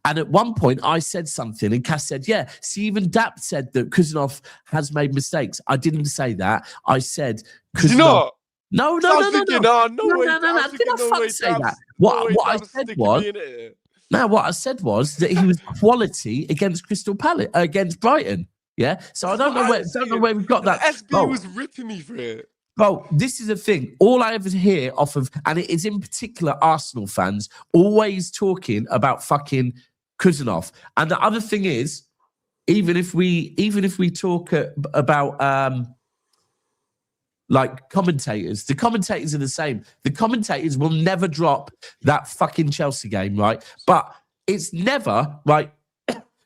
And at one point, I said something, and Cass said, yeah, see, even Dap said that Kuzanov has made mistakes. I didn't say that. I said... Did you not? No. No way. I didn't fucking say that. What I said was that he was quality against Crystal Palace, against Brighton. Yeah, so I don't know where we got that. SB was ripping me for it. Bro, this is the thing. All I ever hear off of, and it is in particular Arsenal fans, always talking about fucking Kuzanov. And the other thing is, even if we talk about like commentators, the commentators are the same. The commentators will never drop that fucking Chelsea game, right? But it's never right.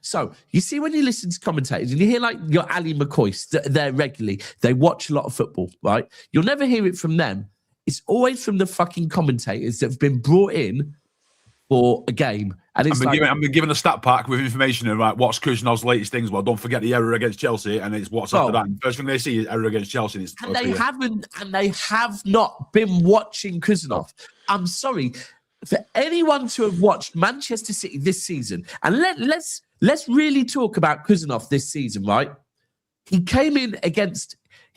So you see, when you listen to commentators and you hear like your Ali McCoys, they're regularly, they watch a lot of football, right? You'll never hear it from them. It's always from the fucking commentators that have been brought in for a game. And it's I've been given a stat pack with information of like what's Kuznanov's latest things. Well, don't forget the error against Chelsea, and it's what's after that. And first thing they see is error against Chelsea. And they have not been watching Kuzanov. I'm sorry for anyone to have watched Manchester City this season, and let's really talk about Kuzanov this season, right? He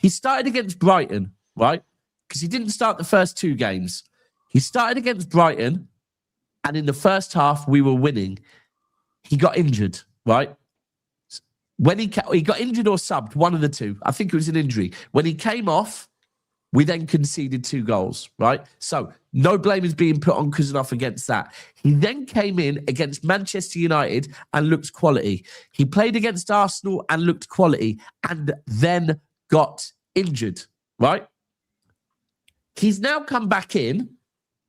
started against Brighton, right? Because he didn't start the first two games. He started against Brighton, and in the first half, we were winning. He got injured, right? When he got injured or subbed, one of the two. I think it was an injury. When he came off, we then conceded 2 goals, right? So no blame is being put on Kuzanov against that. He then came in against Manchester United and looked quality. He played against Arsenal and looked quality and then got injured, right? He's now come back in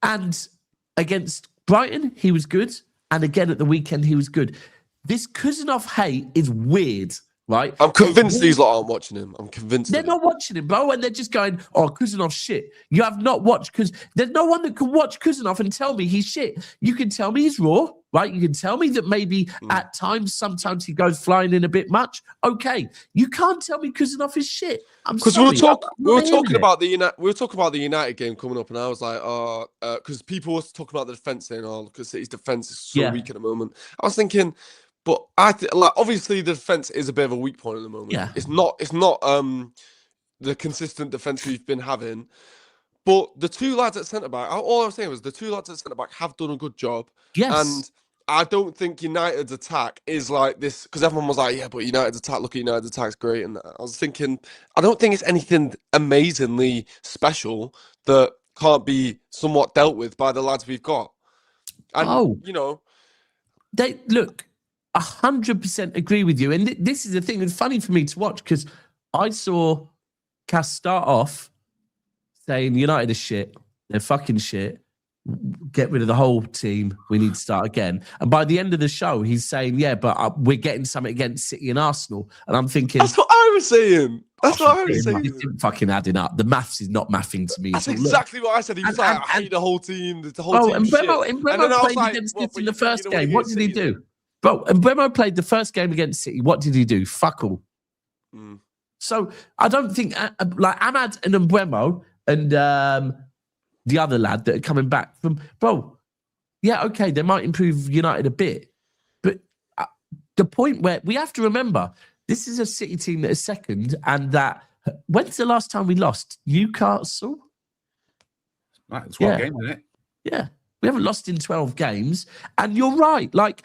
and against Brighton, he was good. And again at the weekend, he was good. This Kuzanov hate is weird. Right? I'm convinced these lot aren't watching him. I'm convinced they're not watching him, bro, and they're just going, "Oh, Kuzanov's shit." You have not watched because there's no one that can watch Kuzanov and tell me he's shit. You can tell me he's raw, right? You can tell me that maybe at times, sometimes he goes flying in a bit much. Okay, you can't tell me Kuzanov is shit. Because we were talking about the United game coming up, and I was like, because people were talking about the defense, saying, "Oh, because City's defense is so weak at the moment." I was thinking. But obviously the defense is a bit of a weak point at the moment. Yeah. It's not the consistent defense we've been having. But the 2 lads at centre back, all I was saying was the 2 lads at centre back have done a good job. Yes. And I don't think United's attack is like this, because everyone was like, yeah, but United's attack, look at United's attack's great. And I was thinking, I don't think it's anything amazingly special that can't be somewhat dealt with by the lads we've got. And, you know, they look 100% agree with you. And this is the thing. It's funny for me to watch because I saw Cass start off saying United is shit. They're fucking shit. Get rid of the whole team. We need to start again. And by the end of the show, he's saying, yeah, but we're getting something against City and Arsenal. And I'm thinking... That's what I was saying. That's what I was saying. It didn't fucking adding up. The maths is not mathing to me. That's exactly what I said. He was like, I hate the whole team. The whole team and Bremo, shit. Bremo played against City in the first game. What did he do? Bro, and Bremo played the first game against City. What did he do? Fuck all. So I don't think... like Ahmad and Bremo and... the other lad that are coming back from, bro, yeah, okay, they might improve United a bit. But the point where we have to remember, this is a City team that is second, and that, when's the last time we lost? Newcastle? Right, it's 12 games, isn't it? Yeah, we haven't lost in 12 games. And you're right, like,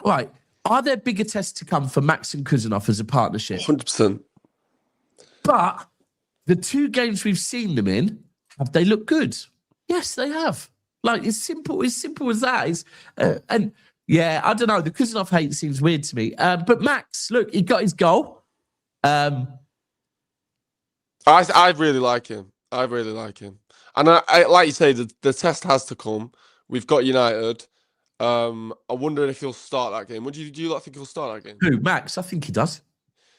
right, are there bigger tests to come for Max and Kuzanov as a partnership? 100%. But the 2 games we've seen them in, have they looked good? Yes, they have. Like, it's simple as that. And yeah, I don't know. The Kuzanov hate seems weird to me. But Max, look, he got his goal. I really like him. I really like him. And I like you say, the test has to come. We've got United. I wonder if he'll start that game. Do you think he'll start that game? Who, Max? I think he does.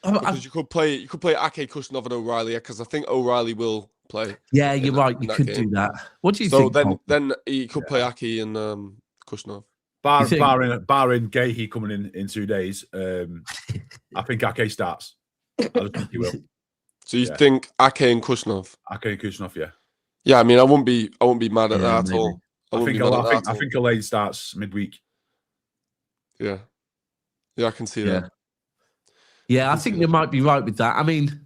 Because you could play Ake, Kushnov, and O'Reilly. Because I think O'Reilly will play. Yeah, you're right. You could do that. What do you think? So then he could play Ake and Kushnov. Barring Guehi coming in 2 days, I think Ake starts. I just think he will. So you think Ake and Kushnov? Ake and Kushnov, yeah. Yeah, I mean, I wouldn't be mad at that at all. I think Elaine starts midweek. Yeah, I can see that. Yeah, I think you might be right with that. I mean,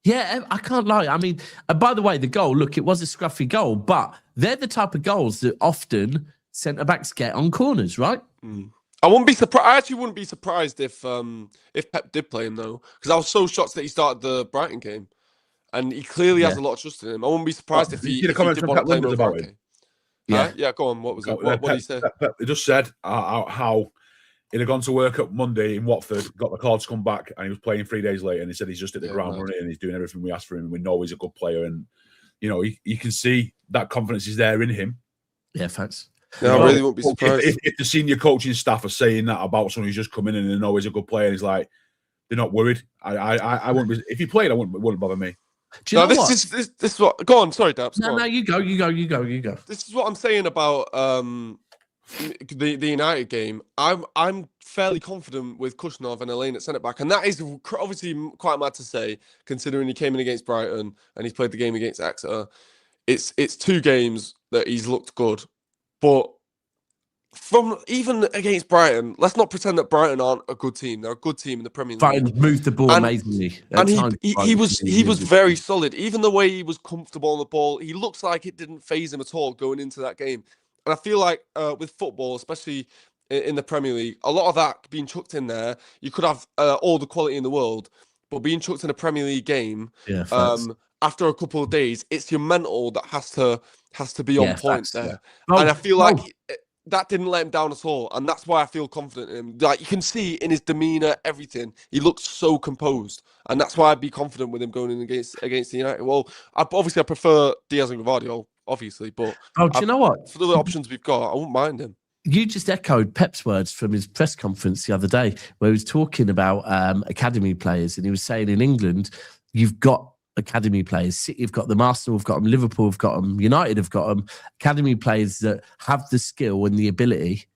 yeah, I can't lie. I mean, by the way, the goal, look, it was a scruffy goal, but they're the type of goals that often centre-backs get on corners, right? I wouldn't be surprised. I actually wouldn't be surprised if Pep did play him, though, because I was so shocked that he started the Brighton game, and he clearly has a lot of trust in him. I wouldn't be surprised if he did want to play him about it. Yeah, go on. What was it? What did he say? He just said how he'd have gone to work up Monday in Watford, got the call to come back, and he was playing 3 days later. And he said he's just at the ground running and he's doing everything we asked for him. We know he's a good player, and you know you can see that confidence is there in him. Yeah, thanks. Yeah, I really won't be surprised if the senior coaching staff are saying that about someone who's just come in and they know he's a good player. And he's like, they're not worried. I wouldn't be. If he played, it wouldn't bother me. Do you know what? This is what. Go on. Sorry, Dabs. No, you go. This is what I'm saying about the United game. I'm fairly confident with Kushnov and Elaine at centre back, and that is obviously quite mad to say, considering he came in against Brighton and he's played the game against Exeter. It's 2 games that he's looked good, but from even against Brighton, let's not pretend that Brighton aren't a good team. They're a good team in the Premier League. Brighton moved the ball amazingly, and he was very solid. Even the way he was comfortable on the ball, he looks like it didn't faze him at all going into that game. And I feel like with football, especially in the Premier League, a lot of that being chucked in there, you could have all the quality in the world, but being chucked in a Premier League game, after a couple of days, it's your mental that has to be on point there. And I feel like that didn't let him down at all, and that's why I feel confident in him. Like you can see in his demeanour, everything, he looks so composed, and that's why I'd be confident with him going in against the United. Well, I prefer Diaz and Gvardiol, obviously, but do you know what? For the options we've got, I wouldn't mind him. You just echoed Pep's words from his press conference the other day, where he was talking about academy players, and he was saying in England, you've got academy players. City have got them, Arsenal have got them, Liverpool have got them, United have got them. Academy players that have the skill and the ability,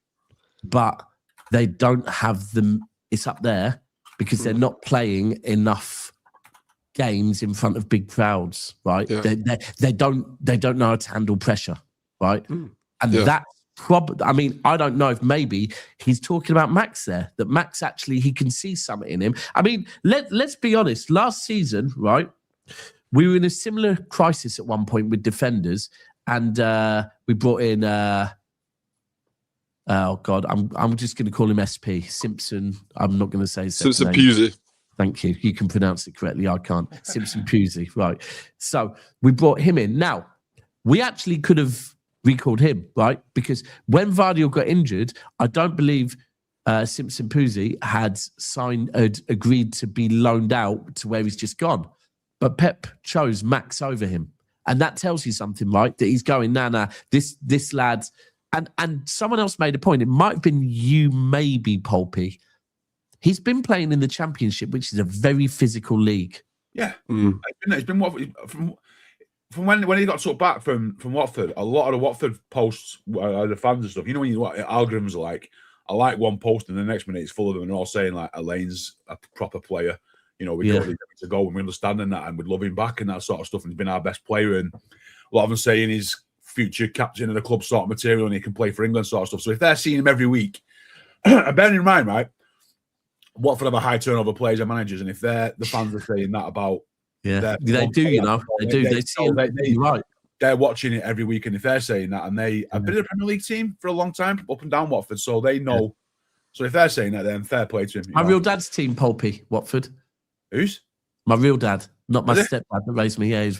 but they don't have them. It's up there because they're not playing enough games in front of big crowds, right? Yeah. They don't know how to handle pressure, right? And that's probably. I mean, I don't know if maybe he's talking about Max there. That Max actually he can see something in him. I mean, let's be honest. Last season, right? We were in a similar crisis at one point with defenders, and we brought in. Oh God, I'm just going to call him SP Simpson. I'm not going to say Simpson Pusey. Thank you. You can pronounce it correctly. I can't. Simpson Pusey. Right. So we brought him in. Now we actually could have recalled him, right? Because when Vardial got injured, I don't believe Simpson Puzzi had agreed to be loaned out to where he's just gone. But Pep chose Max over him. And that tells you something, right? That he's going, nah, this lad. And someone else made a point. It might have been you, maybe, Pulpy. He's been playing in the Championship, which is a very physical league. Yeah. It's been from when he got took back from Watford, a lot of the Watford posts, the fans and stuff, you know, when algorithms are like, I like one post and the next minute it's full of them and all saying like, Elaine's a proper player. You know, we got to go and we understanding that and we'd love him back and that sort of stuff. And he's been our best player. And a lot of them saying he's future captain of the club sort of material and he can play for England sort of stuff. So if they're seeing him every week, and bearing in mind, right, Watford have a high turnover players and managers. And if the fans are saying that about, they do, you know, they do. They see it, right. They're watching it every week, and if they're saying that, and they have been in a Premier League team for a long time, up and down Watford, so they know. Yeah. So if they're saying that, then fair play to him. My real dad's team, Pulpy, Watford. Whose? My real dad, not my stepdad that raised me. Yeah,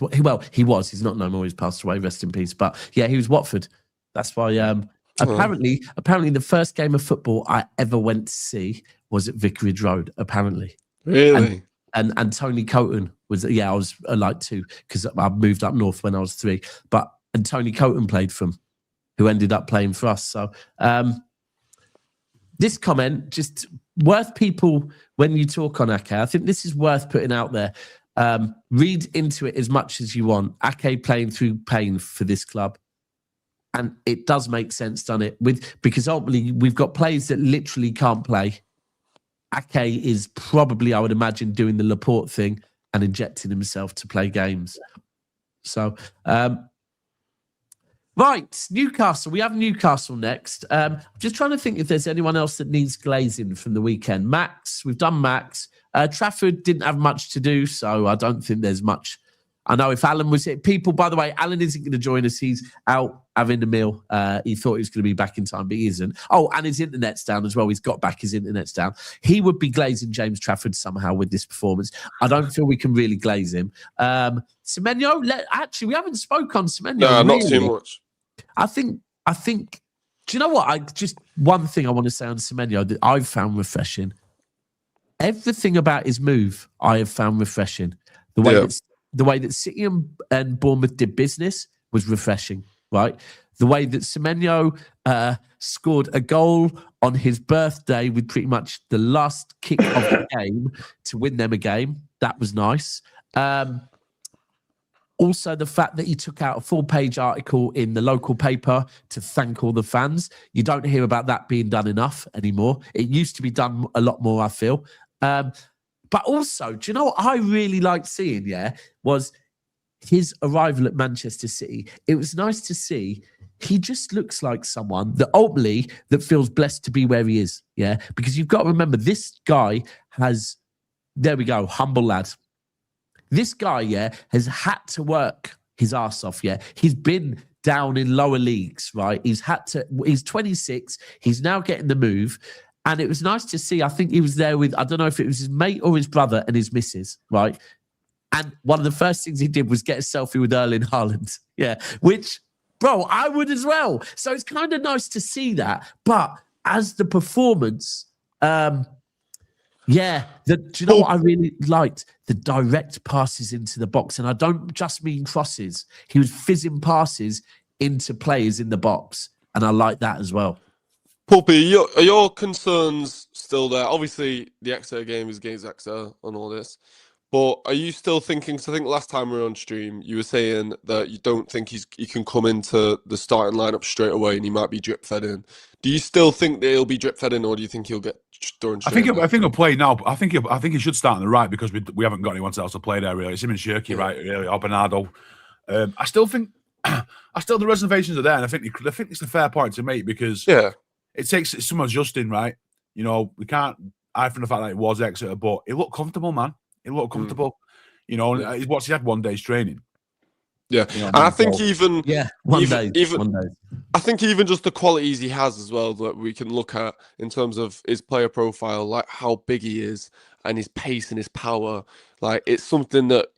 he was. He's not no more. He's passed away. Rest in peace. But yeah, he was Watford. That's why. Apparently, the first game of football I ever went to see was at Vicarage Road. Apparently, really. And Tony Coton was, I was like 2 because I moved up north when I was 3. And Tony Coton played for him, who ended up playing for us. So this comment, just worth people, when you talk on Ake, I think this is worth putting out there. Read into it as much as you want. Ake playing through pain for this club. And it does make sense, doesn't it? Because ultimately, we've got players that literally can't play. Ake is probably, I would imagine, doing the Laporte thing and injecting himself to play games. So, right, Newcastle. We have Newcastle next. Just trying to think if there's anyone else that needs glazing from the weekend. Max, we've done Max. Trafford didn't have much to do, so I don't think there's much. I know if Alan was it, people, by the way, Alan isn't going to join us. He's out having a meal. He thought he was going to be back in time, but he isn't. Oh, and his internet's down as well. He's got back, his internet's down. He would be glazing James Trafford somehow with this performance. I don't feel we can really glaze him. Semenyo, actually, we haven't spoke on Semenyo. No, not too much. I think, do you know what? One thing I want to say on Semenyo that I've found refreshing. Everything about his move I have found refreshing. The way that City and Bournemouth did business was refreshing, right? The way that Semenyo scored a goal on his birthday with pretty much the last kick of the game to win them a game, that was nice. Also, the fact that he took out a 4-page article in the local paper to thank all the fans. You don't hear about that being done enough anymore. It used to be done a lot more, I feel. But also, do you know what I really liked seeing, was his arrival at Manchester City. It was nice to see. He just looks like someone that ultimately that feels blessed to be where he is, Because you've got to remember, this guy has, there we go, humble lad. This guy, has had to work his arse off, He's been down in lower leagues, right? He's 26. He's now getting the move. And it was nice to see. I think he was there with, I don't know if it was his mate or his brother and his missus, right? And one of the first things he did was get a selfie with Erling Haaland. Which, bro, I would as well. So it's kind of nice to see that. But as the performance, do you know what I really liked? The direct passes into the box. And I don't just mean crosses. He was fizzing passes into players in the box. And I like that as well. Pulpy, are your concerns still there? Obviously, the Exeter game is against Exeter and all this. But are you still thinking, because I think last time we were on stream, you were saying that you don't think he can come into the starting lineup straight away and he might be drip-fed in. Do you still think that he'll be drip-fed in, or do you think he'll get thrown straight in? I think he'll play now. I think he should start on the right because we haven't got anyone else to play there, really. It's him and Shirky, right, really, or Bernardo. I still think the reservations are there, and I think it's a fair point to make because it takes some adjusting, right? You know, we can't hide from the fact that it was Exeter, but it looked comfortable, man. It looked comfortable. You know, he had 1 day's training. Yeah, you know, and I think even one day. I think even just the qualities he has as well that we can look at in terms of his player profile, like how big he is and his pace and his power. Like it's something that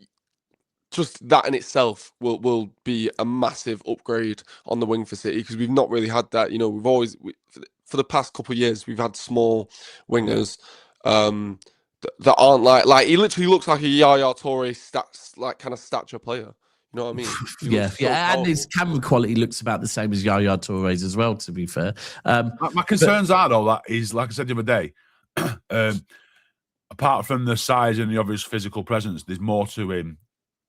just that in itself will be a massive upgrade on the wing for City, because we've not really had that. You know, we've always for the past couple of years we've had small wingers that aren't like he literally looks like a Yaya Toure kind of stature player. You know what I mean? Yeah, and his camera quality looks about the same as Yaya Toure's as well, to be fair. My concerns are, though, that is, like I said the other day, apart from the size and the obvious physical presence, there's more to him.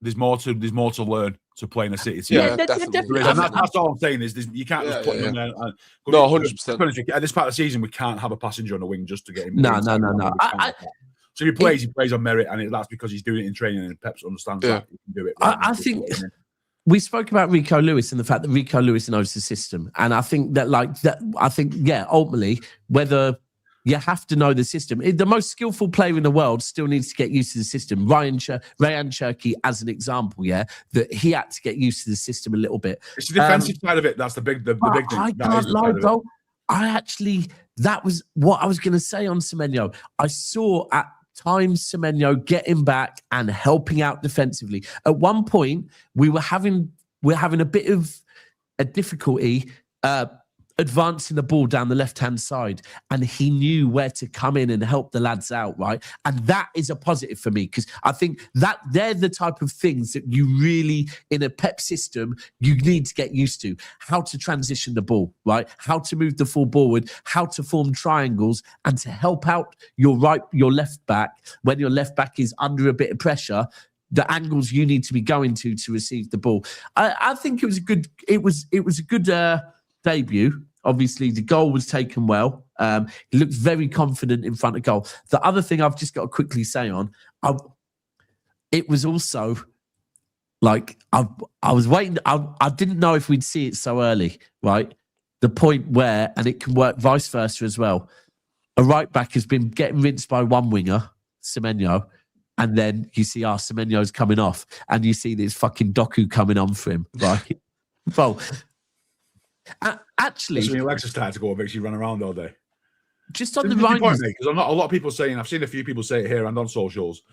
There's more to learn to play in a City team. Yeah, definitely. And that's all I'm saying is you can't just put him in there. No, 100%. At this part of the season, we can't have a passenger on the wing just to get him. No. So if he plays on merit, and that's because he's doing it in training, and Pep understands that he can do it. I think we spoke about Rico Lewis and the fact that Rico Lewis knows the system, and I think that ultimately, whether you have to know the system, the most skillful player in the world still needs to get used to the system. Rayan Cherki, as an example, that he had to get used to the system a little bit. It's the defensive side of it. That's the big thing. I can't lie, bro. That was what I was going to say on Semenyo. I saw at times Semenyo getting back and helping out defensively. At one point, we're having a bit of a difficulty advancing the ball down the left-hand side, and he knew where to come in and help the lads out, right? And that is a positive for me, because I think that they're the type of things that you really, in a Pep system, you need to get used to. How to transition the ball, right? How to move the ball forward, how to form triangles, and to help out your left back when your left back is under a bit of pressure, the angles you need to be going to receive the ball. I think it was a good debut. Obviously, the goal was taken well. He looked very confident in front of goal. The other thing I've just got to quickly say it was also like I was waiting. I didn't know if we'd see it so early, right? The point where, and it can work vice versa as well, a right back has been getting rinsed by one winger, Semenyo, and then you see Semenyo's coming off, and you see this fucking Doku coming on for him, right? Well, actually, when your legs are starting to go, it makes you run around all day. Just on the right, because a lot of people saying, I've seen a few people say it here and on socials,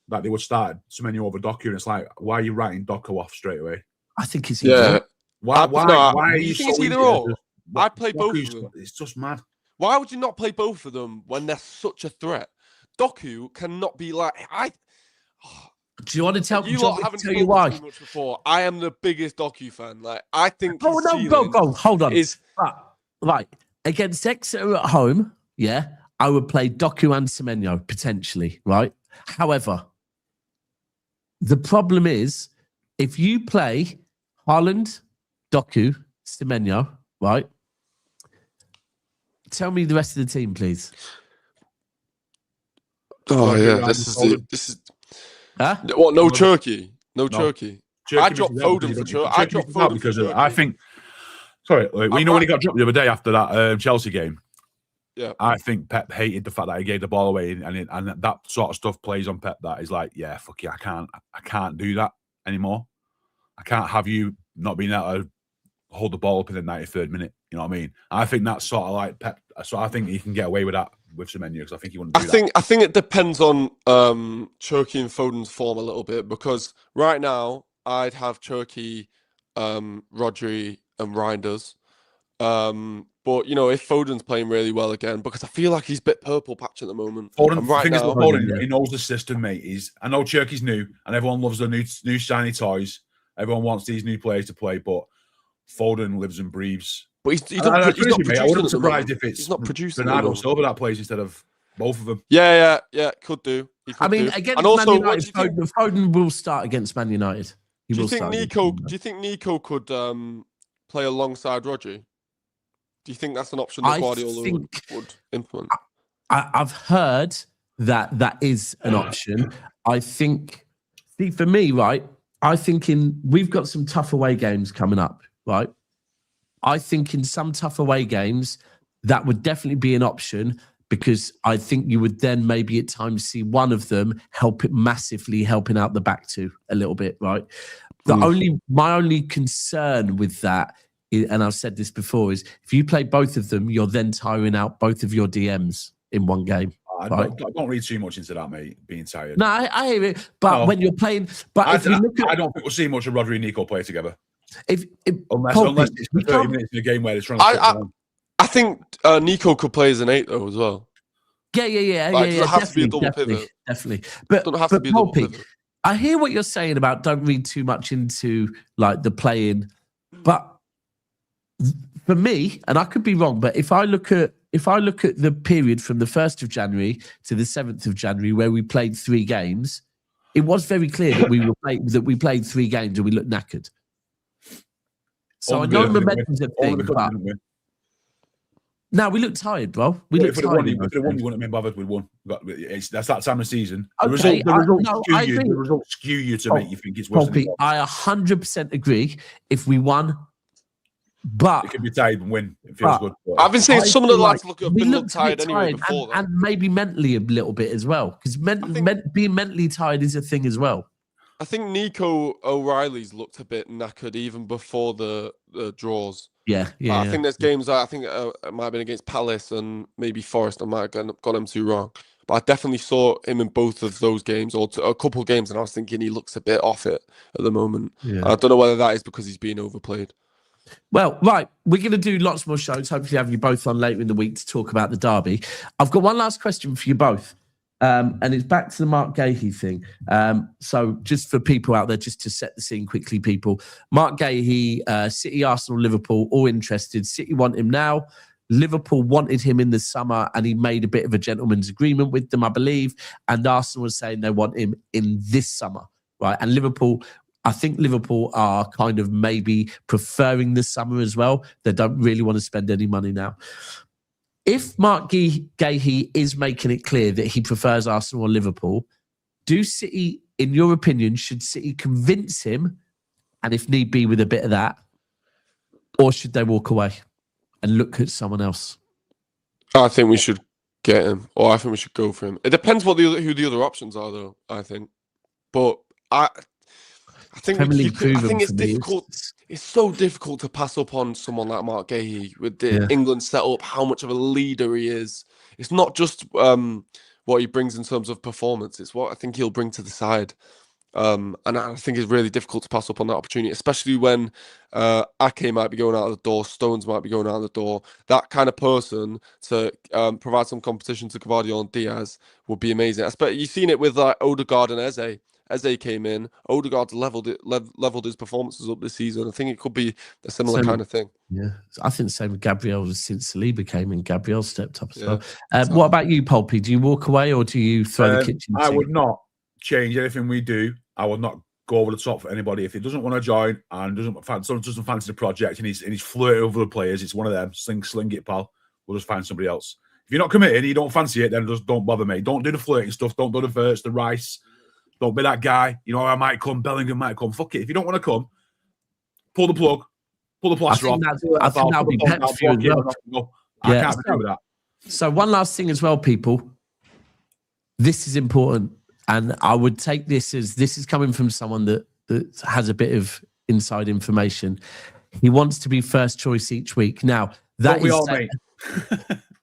that they would start Semenyo over Doku, and it's like, why are you writing Doku off straight away? I think it's Why are you so either or? I play both of them. It's just mad. Why would you not play both of them when they're such a threat? Doku cannot be like Do you want to tell you? Haven't tell you why? Much before. I am the biggest Doku fan. Like I think. Oh no, go. Hold on. Right against Exeter at home. Yeah, I would play Doku and Semenyo potentially. Right. However, the problem is if you play Haaland, Doku, Semenyo, right? Tell me the rest of the team, please. Oh yeah, this is. Huh? What? No Cherki. No Cherki. I dropped Foden for Cherki. I dropped Foden because I think. Sorry, you know when he got dropped the other day after that Chelsea game. Yeah. I think Pep hated the fact that he gave the ball away, and that sort of stuff plays on Pep. That is like, yeah, fuck you, I can't do that anymore. I can't have you not being able to hold the ball up in the 93rd minute. You know what I mean? I think that's sort of like Pep. So I think he can get away with that with Semenyo, because I think he wouldn't do that. I think it depends on Cherki and Foden's form a little bit, because right now I'd have Cherki, Rodri and Reinders. But you know, if Foden's playing really well again, because I feel like he's a bit purple patch at the moment. Foden, he knows the system, mate. I know Cherki's new, and everyone loves the new shiny toys. Everyone wants these new players to play, but Foden lives and breathes. But he's not producing. I wouldn't be surprised if he's not producing. Bernardo Silva that plays instead of both of them. Yeah, could do. Against Man United, Foden will start against Man United. Do you think Nico could play alongside Rodri? Do you think that's an option that Gvardiol would implement? I've heard that is an option. I think, for me, right, I think we've got some tough away games coming up, right? I think in some tough away games, that would definitely be an option, because I think you would then maybe at times see one of them massively helping out the back two a little bit, right? My only concern with that, and I've said this before, is if you play both of them, you're then tiring out both of your DMs in one game. Right? Don't read too much into that, mate. Being tired. No, I hear it. But when you're playing, but if you look at, I don't think we'll see much of Rodri and Nico play together. Unless it's 30 minutes in a game where they're trying to. I think Nico could play as an 8 though as well. Yeah. Does it have to be a double pivot? Definitely. But doesn't have to be a double pivot. I hear what you're saying about don't read too much into like the playing, but for me, and I could be wrong, but if I look at the period from the 1st of January to the 7th of January where we played 3 games, it was very clear that we played 3 games and we looked knackered. So I know momentum's a thing, but no, we looked tired, bro. We looked tired. If they won, you wouldn't have been bothered with one. That's that time of season. Okay, The results skew you to make you think it's worse. I 100% agree. If we won, but it could be tired and win. It feels good. I've been saying some of the lads look tired anyway before, and maybe mentally a little bit as well, because being mentally tired is a thing as well. I think Nico O'Reilly's looked a bit knackered even before the draws. Yeah. I think there's games I think it might have been against Palace and maybe Forest. I might have got him too wrong. But I definitely saw him in both of those games or a couple of games, and I was thinking he looks a bit off it at the moment. Yeah. I don't know whether that is because he's being overplayed. Well, right, we're going to do lots more shows. Hopefully have you both on later in the week to talk about the derby. I've got one last question for you both. And it's back to the Marc Guehi thing. So just for people out there, just to set the scene quickly, people. Marc Guehi, City, Arsenal, Liverpool, all interested. City want him now. Liverpool wanted him in the summer and he made a bit of a gentleman's agreement with them, I believe. And Arsenal was saying they want him in this summer, right? And I think Liverpool are kind of maybe preferring the summer as well. They don't really want to spend any money now. If Marc Guehi is making it clear that he prefers Arsenal or Liverpool, do City, in your opinion, should City convince him, and if need be with a bit of that, or should they walk away and look at someone else? I think we should get him, or I think we should go for him. It depends who the other options are, though, I think. But I think it's difficult. It's so difficult to pass up on someone like Marc Guehi with the England setup, how much of a leader he is. It's not just what he brings in terms of performance. It's what I think he'll bring to the side. And I think it's really difficult to pass up on that opportunity, especially when Ake might be going out of the door, Stones might be going out of the door. That kind of person to provide some competition to Gvardiol and Diaz would be amazing. You've seen it with Odegaard and Eze. Eze came in, Odegaard leveled his performances up this season. I think it could be a similar kind of thing. Yeah, I think the same with Gabriel since Saliba came in. Gabriel stepped up as well. What about you, Pulpy? Do you walk away or do you throw the kitchen sink? I would not change anything we do. I would not go over the top for anybody. If he doesn't want to join and doesn't fancy the project and he's flirting over the players, it's one of them. Sling it, pal. We'll just find somebody else. If you're not committed, you don't fancy it, then just don't bother me. Don't do the flirting stuff. Don't do the Verts, the Rice. Don't be that guy. You know, I might come, Bellingham might come. Fuck it. If you don't want to come, pull the plug, pull the plaster off. I think that'll be Pep's view as well. I can't agree with that. So one last thing as well, people. This is important. And I would take this as this is coming from someone that has a bit of inside information. He wants to be first choice each week. Now, that we all, mate.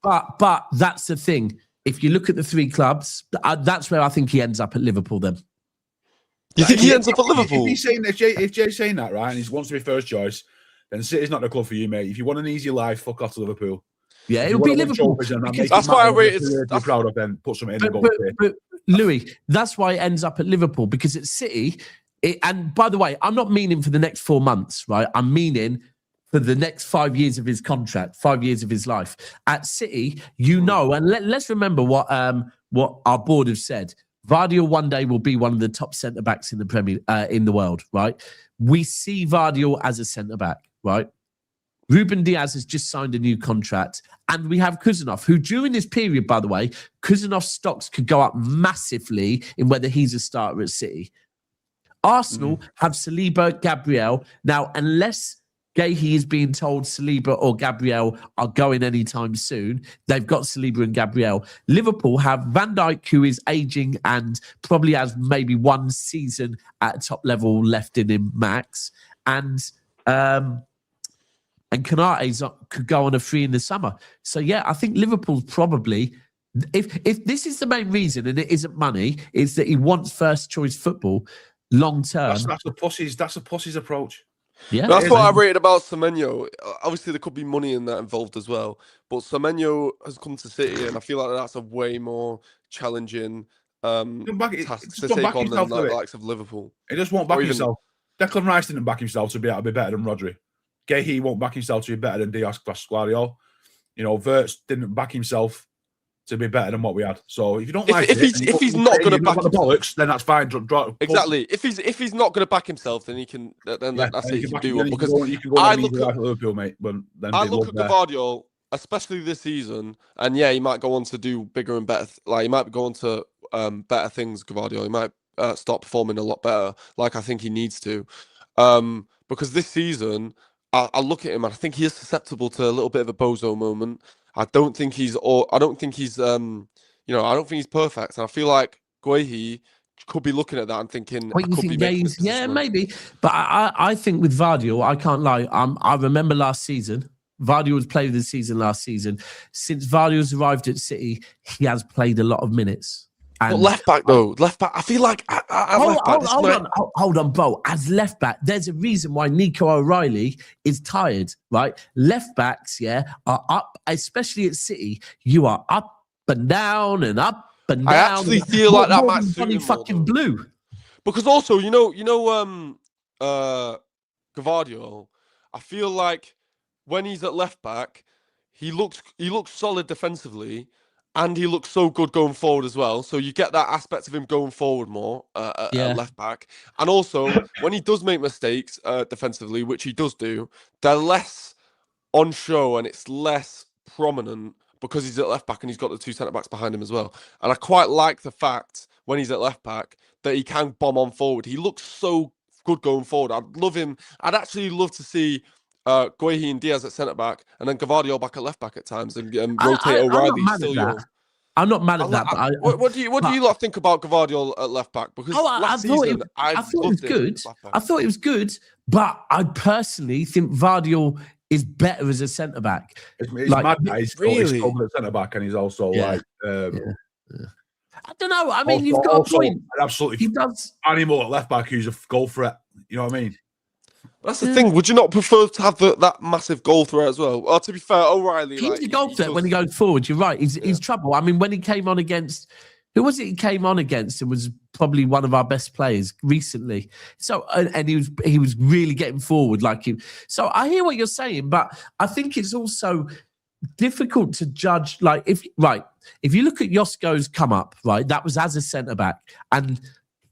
But that's the thing. If you look at the 3 clubs, that's where I think he ends up at Liverpool then. You think he ends up at Liverpool? If Jay's saying that, right, and he wants to be first choice, then City's not the club for you, mate. If you want an easy life, fuck off to Liverpool. Yeah, it'll be Liverpool. That's why I rated. You're proud of them. Put something in but Louis, that's why it ends up at Liverpool, because at City, and by the way, I'm not meaning for the next 4 months, right? I'm meaning for the next 5 years of his contract, 5 years of his life. At City, and let's remember what our board have said. Vardial one day will be one of the top centre-backs in the in the world, right? We see Vardial as a centre-back, right? Ruben Diaz has just signed a new contract. And we have Kuzanov, who during this period, by the way, Kuzanov's stocks could go up massively in whether he's a starter at City. Arsenal have Saliba, Gabriel. Now, unless Guehi is being told Saliba or Gabriel are going anytime soon, they've got Saliba and Gabriel. Liverpool have Van Dijk, who is aging and probably has maybe 1 season at top level left in him, max. And Kanate could go on a free in the summer. So, yeah, I think Liverpool's probably If this is the main reason, and it isn't money, it's that he wants first choice football long term. That's the pussy's. That's the pussy's approach. Yeah, that's what I rated about Semenyo. Obviously, there could be money in that involved as well. But Semenyo has come to City, and I feel like that's a way more challenging task to take on than the likes of Liverpool. He just won't back himself. Declan Rice didn't back himself to be able to be better than Rodri. Guehi won't back himself to be better than Diaz Gvardiol. You know, Wirtz didn't back himself to be better than what we had. So if you don't like if he's not going to back the bollocks, then that's fine. Exactly. If he's not going to back himself, then he can. Then that's it. He can do it because you can go I look at Liverpool, mate. I look at Gvardiol, especially this season, and yeah, he might go on to do bigger and better. Like he might go on to better things. Gvardiol, he might start performing a lot better, like I think he needs to. Because this season, I look at him and I think he is susceptible to a little bit of a bozo moment. I don't think he's perfect. And I feel like Guehi could be looking at that and thinking, maybe. But I think with Vardial, I can't lie. I remember last season, Vardial was player of the season last season. Since Vardial's arrived at City, he has played a lot of minutes. But left back though, I feel like hold on, bro. As left back, there's a reason why Nico O'Reilly is tired, right? Left backs, are up, especially at City. You are up and down and up and down. I actually feel like that might suit him fucking blue. Because also, Gvardiol, I feel like when he's at left back, he looks solid defensively. And he looks so good going forward as well. So you get that aspect of him going forward more at left back. And also, when he does make mistakes defensively, which he does do, they're less on show and it's less prominent because he's at left back and he's got the two centre backs behind him as well. And I quite like the fact when he's at left back that he can bomb on forward. He looks so good going forward. I'd love him. I'd actually love to see Guehi and Diaz at centre back, and then Gvardiol back at left back at times, and rotate O'Reilly. I'm not mad at that. But what do you lot think about Gvardiol at left back? Because last season I thought it was good. I thought it was good, but I personally think Vardial is better as a centre back. It's mad that he's really a centre back, and he's also I don't know. I mean, you've got a point. Absolutely, he does. Animal at left back who's a goal threat. You know what I mean? That's the thing. Would you not prefer to have that massive goal threat as well? Or to be fair, O'Reilly, he's the goal threat when he goes forward. You're right. He's trouble. I mean, when he came on against, who was it? He came on against and was probably one of our best players recently. So and he was really getting forward like him. So I hear what you're saying, but I think it's also difficult to judge. Like if you look at Josko's come up, right, that was as a centre back and.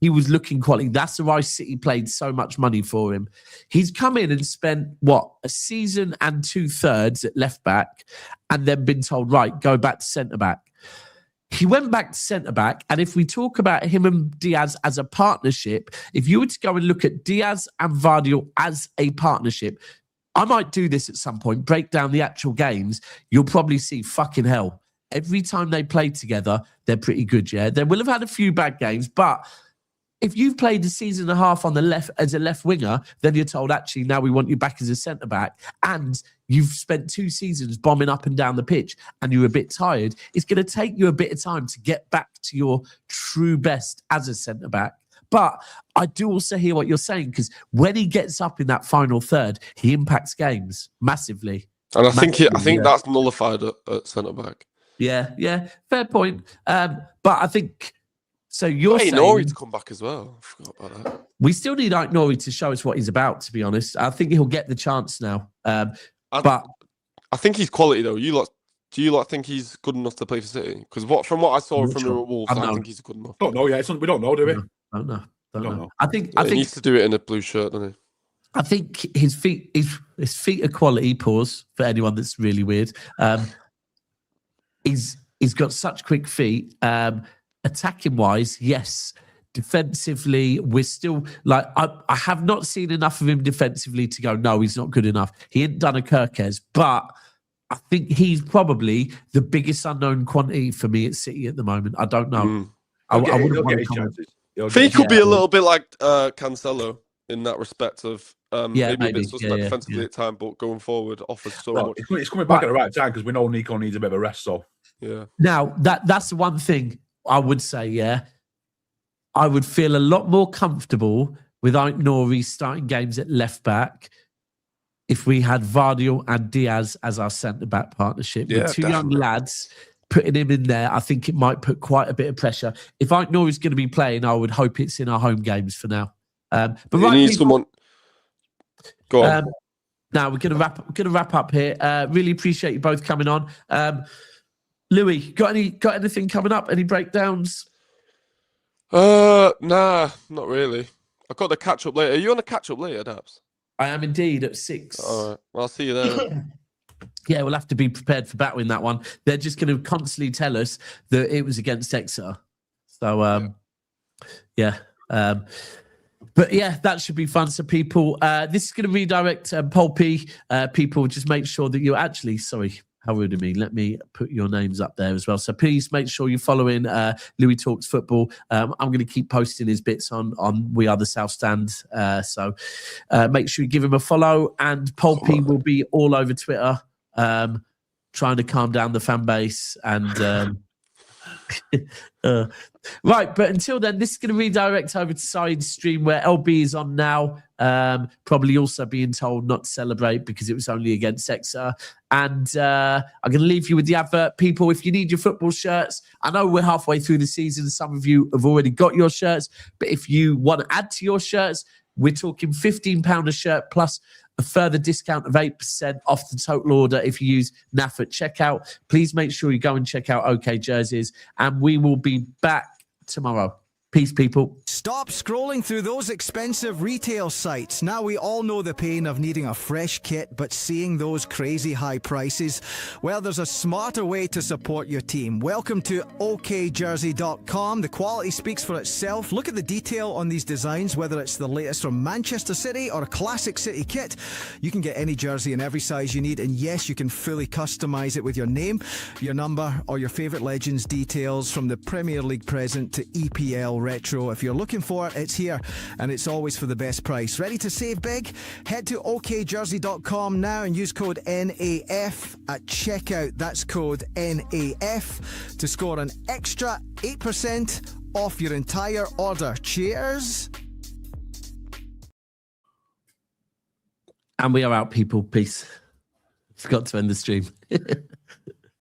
He was looking quality. That's why City paid so much money for him. He's come in and spent, a season and 2/3 at left back and then been told, right, go back to centre back. He went back to centre back. And if we talk about him and Diaz as a partnership, if you were to go and look at Diaz and Vardial as a partnership, I might do this at some point, break down the actual games. You'll probably see fucking hell. Every time they play together, they're pretty good, yeah? They will have had a few bad games, but... if you've played a season and a half on the left as a left winger, then you're told, actually, now we want you back as a centre-back, and you've spent 2 seasons bombing up and down the pitch and you're a bit tired, it's going to take you a bit of time to get back to your true best as a centre-back. But I do also hear what you're saying, because when he gets up in that final third, he impacts games massively. And I think that's nullified at centre-back. Yeah, fair point. But I think... So you're saying Nori to come back as well. I forgot about that. We still need Nori to show us what he's about, to be honest. I think he'll get the chance now. But I think he's quality though. Do you think he's good enough to play for City? Because from what I saw from the Wolves, I think he's good enough. Don't know. Yeah, we don't know, do we? Don't know. I think he needs to do it in a blue shirt, doesn't he? I think his feet are quality. Pause for anyone that's really weird. He's got such quick feet. Attacking wise, yes. Defensively, we're still I have not seen enough of him defensively to go, no, he's not good enough. He ain't done a Kirkes, but I think he's probably the biggest unknown quantity for me at City at the moment. I don't know. I wouldn't want to comment. I think he could be a little bit like Cancelo. in that respect of Yeah, maybe a bit maybe. suspect Yeah, defensively yeah. at time, but going forward offers so Well, much. it's coming back at the right time because we know Nico needs a bit of a rest. So Yeah. Now, that's the one thing I would say, yeah. I would feel a lot more comfortable without Nori starting games at left back if we had Vardial and Diaz as our centre-back partnership. Yeah, With two definitely. young lads, putting him in there, I think it might put quite a bit of pressure. If Ike Nori's going to be playing, I would hope it's in our home games for now. But You right, need people, someone. Go on. now we're going to wrap up here. Really appreciate you both coming on. Louis, got anything coming up? Any breakdowns? Nah, not really. I've got the catch up later. Are you on the catch up later, Dabs? I am indeed at 6. All right. Well, I'll see you there. Yeah, we'll have to be prepared for battling that one. They're just going to constantly tell us that it was against Exeter. So, but yeah, that should be fun. So people, this is going to redirect Pulpy. People, just make sure that you're actually, sorry, how rude of me. Let me put your names up there as well. So please make sure you're following Louis Talks Football. I'm going to keep posting his bits on We Are the South Stand. So make sure you give him a follow. And Pulpy will be all over Twitter trying to calm down the fan base. And right, but until then, this is going to redirect over to Side Stream where LB is on now. Probably also being told not to celebrate because it was only against Exeter. And I'm going to leave you with the advert. People, if you need your football shirts, I know we're halfway through the season. Some of you have already got your shirts. But if you want to add to your shirts, we're talking £15 a shirt plus a further discount of 8% off the total order if you use NAF at checkout. Please make sure you go and check out OK Jerseys. And we will be back tomorrow. Peace, people. Stop scrolling through those expensive retail sites. Now we all know the pain of needing a fresh kit, but seeing those crazy high prices. Well, there's a smarter way to support your team. Welcome to okjersey.com. The quality speaks for itself. Look at the detail on these designs, whether it's the latest from Manchester City or a classic City kit. You can get any jersey in every size you need, and yes, you can fully customise it with your name, your number, or your favourite legends details from the Premier League present to EPL retro. If you're looking for it, it's here, and it's always for the best price. Ready to save big? Head to okjersey.com now and use code NAF at checkout. That's code NAF to score an extra 8% off your entire order. Cheers. And we are out, people. Peace. Forgot to end the stream.